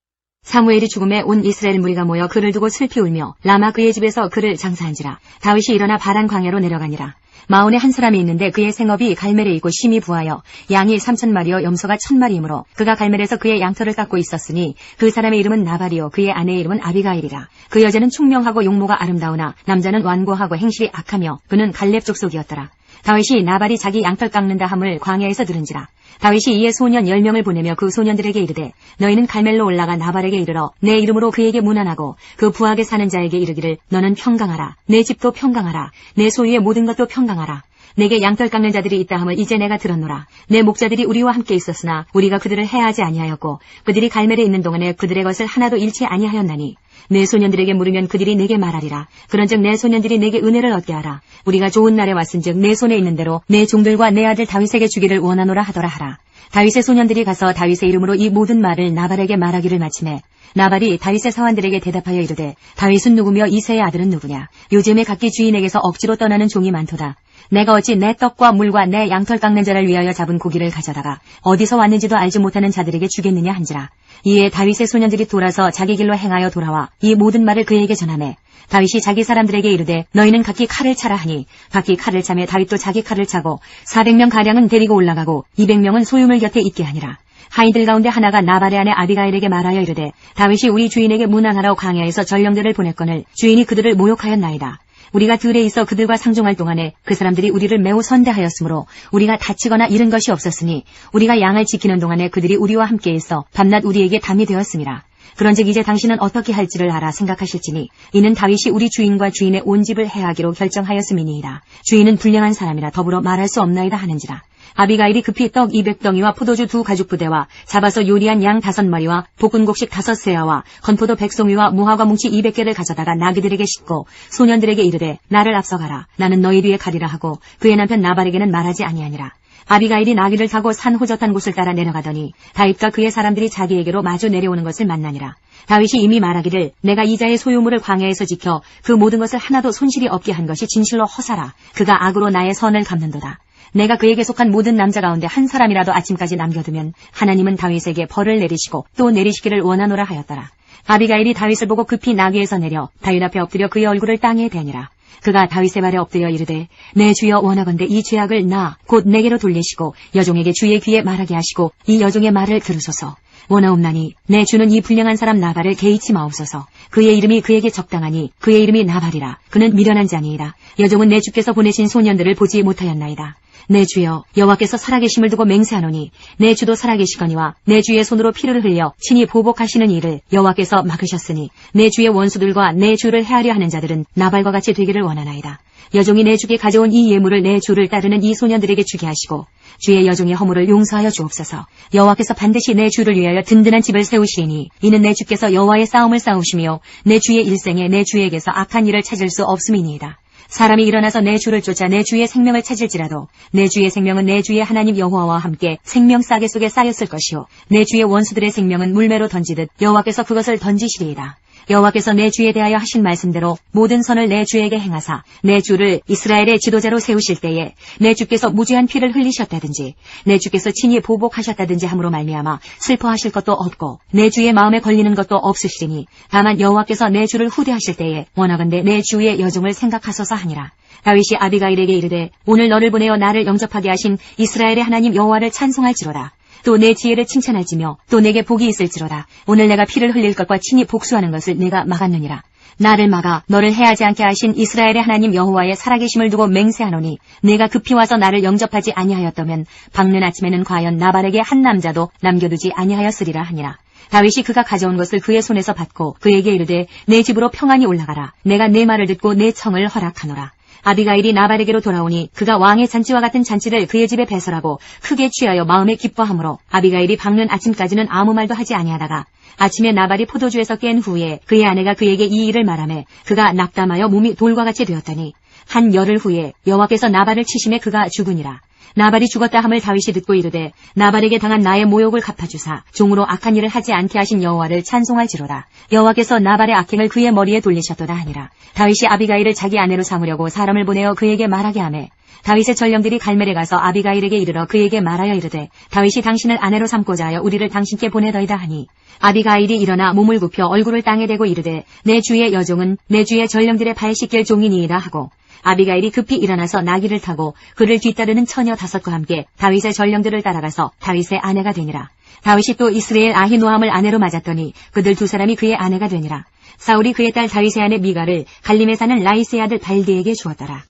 사무엘이 죽음에 온 이스라엘 무리가 모여 그를 두고 슬피 울며 라마 그의 집에서 그를 장사한지라. 다윗이 일어나 바란 광야로 내려가니라. 마온에 한 사람이 있는데 그의 생업이 갈멜에 있고 심히 부하여 양이 3,000마리요 염소가 1,000마리이므로 그가 갈멜에서 그의 양털을 깎고 있었으니 그 사람의 이름은 나발이요 그의 아내의 이름은 아비가일이라. 그 여자는 총명하고 용모가 아름다우나 남자는 완고하고 행실이 악하며 그는 갈렙 족속이었더라. 다윗이 나발이 자기 양털 깎는다 함을 광야에서 들은지라. 다윗이 이에 소년 10명을 보내며 그 소년들에게 이르되 너희는 갈멜로 올라가 나발에게 이르러 내 이름으로 그에게 문안하고 그 부하게 사는 자에게 이르기를 너는 평강하라. 내 집도 평강하라. 내 소유의 모든 것도 평강하라. 내게 양털 깎는 자들이 있다 함을 이제 내가 들었노라. 내 목자들이 우리와 함께 있었으나 우리가 그들을 해하지 아니하였고 그들이 갈멜에 있는 동안에 그들의 것을 하나도 잃지 아니하였나니 내 소년들에게 물으면 그들이 내게 말하리라. 그런즉 내 소년들이 내게 은혜를 얻게 하라. 우리가 좋은 날에 왔은즉 내 손에 있는 대로 내 종들과 내 아들 다윗에게 주기를 원하노라 하더라 하라. 다윗의 소년들이 가서 다윗의 이름으로 이 모든 말을 나발에게 말하기를 마치매 나발이 다윗의 사환들에게 대답하여 이르되 다윗은 누구며 이새의 아들은 누구냐. 요즘에 각기 주인에게서 억지로 떠나는 종이 많도다. 내가 어찌 내 떡과 물과 내 양털 깎는 자를 위하여 잡은 고기를 가져다가 어디서 왔는지도 알지 못하는 자들에게 주겠느냐 한지라. 이에 다윗의 소년들이 돌아서 자기 길로 행하여 돌아와 이 모든 말을 그에게 전하매 다윗이 자기 사람들에게 이르되 너희는 각기 칼을 차라 하니 각기 칼을 차매 다윗도 자기 칼을 차고 400명 가량은 데리고 올라가고 200명은 소유물 곁에 있게 하니라. 하인들 가운데 하나가 나발의 아내 아비가일에게 말하여 이르되 다윗이 우리 주인에게 문안하러 광야에서 전령들을 보냈거늘 주인이 그들을 모욕하였나이다. 우리가 들에 있어 그들과 상종할 동안에 그 사람들이 우리를 매우 선대하였으므로 우리가 다치거나 잃은 것이 없었으니 우리가 양을 지키는 동안에 그들이 우리와 함께 있어 밤낮 우리에게 담이 되었음이라. 그런즉 이제 당신은 어떻게 할지를 알아 생각하실지니 이는 다윗이 우리 주인과 주인의 온 집을 해하기로 결정하였음이니이다. 주인은 불량한 사람이라 더불어 말할 수 없나이다 하는지라. 아비가일이 급히 떡 200덩이와 포도주 2가죽 부대와 잡아서 요리한 양 5마리와 볶은 곡식 5세아와 건포도 100송이와 무화과 뭉치 200개를 가져다가 나귀들에게 싣고 소년들에게 이르되 나를 앞서가라. 나는 너희 뒤에 가리라 하고 그의 남편 나발에게는 말하지 아니하니라. 아비가일이 나귀를 타고 산 호젓한 곳을 따라 내려가더니 다윗과 그의 사람들이 자기에게로 마주 내려오는 것을 만나니라. 다윗이 이미 말하기를 내가 이자의 소유물을 광야에서 지켜 그 모든 것을 하나도 손실이 없게 한 것이 진실로 허사라. 그가 악으로 나의 선을 갚는도다. 내가 그에게 속한 모든 남자 가운데 한 사람이라도 아침까지 남겨두면 하나님은 다윗에게 벌을 내리시고 또 내리시기를 원하노라 하였더라. 아비가일이 다윗을 보고 급히 나귀에서 내려 다윗 앞에 엎드려 그의 얼굴을 땅에 대니라. 그가 다윗의 발에 엎드려 이르되 내 주여 원하건대 이 죄악을 나 곧 내게로 돌리시고 여종에게 주의 귀에 말하게 하시고 이 여종의 말을 들으소서. 원하옵나니 내 주는 이 불량한 사람 나발을 개의치 마옵소서. 그의 이름이 그에게 적당하니 그의 이름이 나발이라. 그는 미련한 자니이다. 여종은 내 주께서 보내신 소년들을 보지 못하였나이다. 내 주여 여호와께서 살아계심을 두고 맹세하노니 내 주도 살아계시거니와 내 주의 손으로 피를 흘려 친히 보복하시는 일을 여호와께서 막으셨으니 내 주의 원수들과 내 주를 해하려 하는 자들은 나발과 같이 되기를 원하나이다. 여종이 내 주께 가져온 이 예물을 내 주를 따르는 이 소년들에게 주게 하시고 주의 여종의 허물을 용서하여 주옵소서. 여호와께서 반드시 내 주를 위하여 든든한 집을 세우시리니 이는 내 주께서 여호와의 싸움을 싸우시며 내 주의 일생에 내 주에게서 악한 일을 찾을 수 없음이니이다. 사람이 일어나서 내 주를 쫓아 내 주의 생명을 찾을지라도 내 주의 생명은 내 주의 하나님 여호와와 함께 생명 싸개 속에 쌓였을 것이요 내 주의 원수들의 생명은 물매로 던지듯 여호와께서 그것을 던지시리이다. 여호와께서 내 주에 대하여 하신 말씀대로 모든 선을 내 주에게 행하사 내 주를 이스라엘의 지도자로 세우실 때에 내 주께서 무죄한 피를 흘리셨다든지 내 주께서 친히 보복하셨다든지 함으로 말미암아 슬퍼하실 것도 없고 내 주의 마음에 걸리는 것도 없으시리니 다만 여호와께서 내 주를 후대하실 때에 원하건대 내 주의 여종을 생각하소서 하니라. 다윗이 아비가일에게 이르되 오늘 너를 보내어 나를 영접하게 하신 이스라엘의 하나님 여호와를 찬송할지로다. 또 내 지혜를 칭찬할지며 또 내게 복이 있을지로다. 오늘 내가 피를 흘릴 것과 친히 복수하는 것을 내가 막았느니라. 나를 막아 너를 해하지 않게 하신 이스라엘의 하나님 여호와의 살아계심을 두고 맹세하노니 내가 급히 와서 나를 영접하지 아니하였다면 밝는 아침에는 과연 나발에게 한 남자도 남겨두지 아니하였으리라 하니라. 다윗이 그가 가져온 것을 그의 손에서 받고 그에게 이르되 내 집으로 평안히 올라가라. 내가 내 말을 듣고 내 청을 허락하노라. 아비가일이 나발에게로 돌아오니 그가 왕의 잔치와 같은 잔치를 그의 집에 배설하고 크게 취하여 마음에 기뻐하므로 아비가일이 밝는 아침까지는 아무 말도 하지 아니하다가 아침에 나발이 포도주에서 깬 후에 그의 아내가 그에게 이 일을 말하매 그가 낙담하여 몸이 돌과 같이 되었더니 한 열흘 후에 여호와께서 나발을 치심에 그가 죽으니라. 나발이 죽었다 함을 다윗이 듣고 이르되 나발에게 당한 나의 모욕을 갚아주사 종으로 악한 일을 하지 않게 하신 여호와를 찬송할지로다. 여호와께서 나발의 악행을 그의 머리에 돌리셨도다 하니라. 다윗이 아비가일을 자기 아내로 삼으려고 사람을 보내어 그에게 말하게 하매 다윗의 전령들이 갈멜에 가서 아비가일에게 이르러 그에게 말하여 이르되 다윗이 당신을 아내로 삼고자 하여 우리를 당신께 보내더이다 하니 아비가일이 일어나 몸을 굽혀 얼굴을 땅에 대고 이르되 내 주의 여종은 내 주의 전령들의 발 씻길 종이니이다 하고 아비가일이 급히 일어나서 나귀를 타고 그를 뒤따르는 처녀 5과 함께 다윗의 전령들을 따라가서 다윗의 아내가 되니라. 다윗이 또 이스라엘 아히노함을 아내로 맞았더니 그들 2사람이 그의 아내가 되니라. 사울이 그의 딸 다윗의 아내 미가를 갈림에 사는 라이스의 아들 발디에게 주었더라.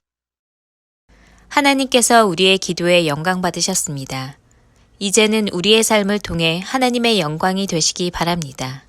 하나님께서 우리의 기도에 영광 받으셨습니다. 이제는 우리의 삶을 통해 하나님의 영광이 되시기 바랍니다.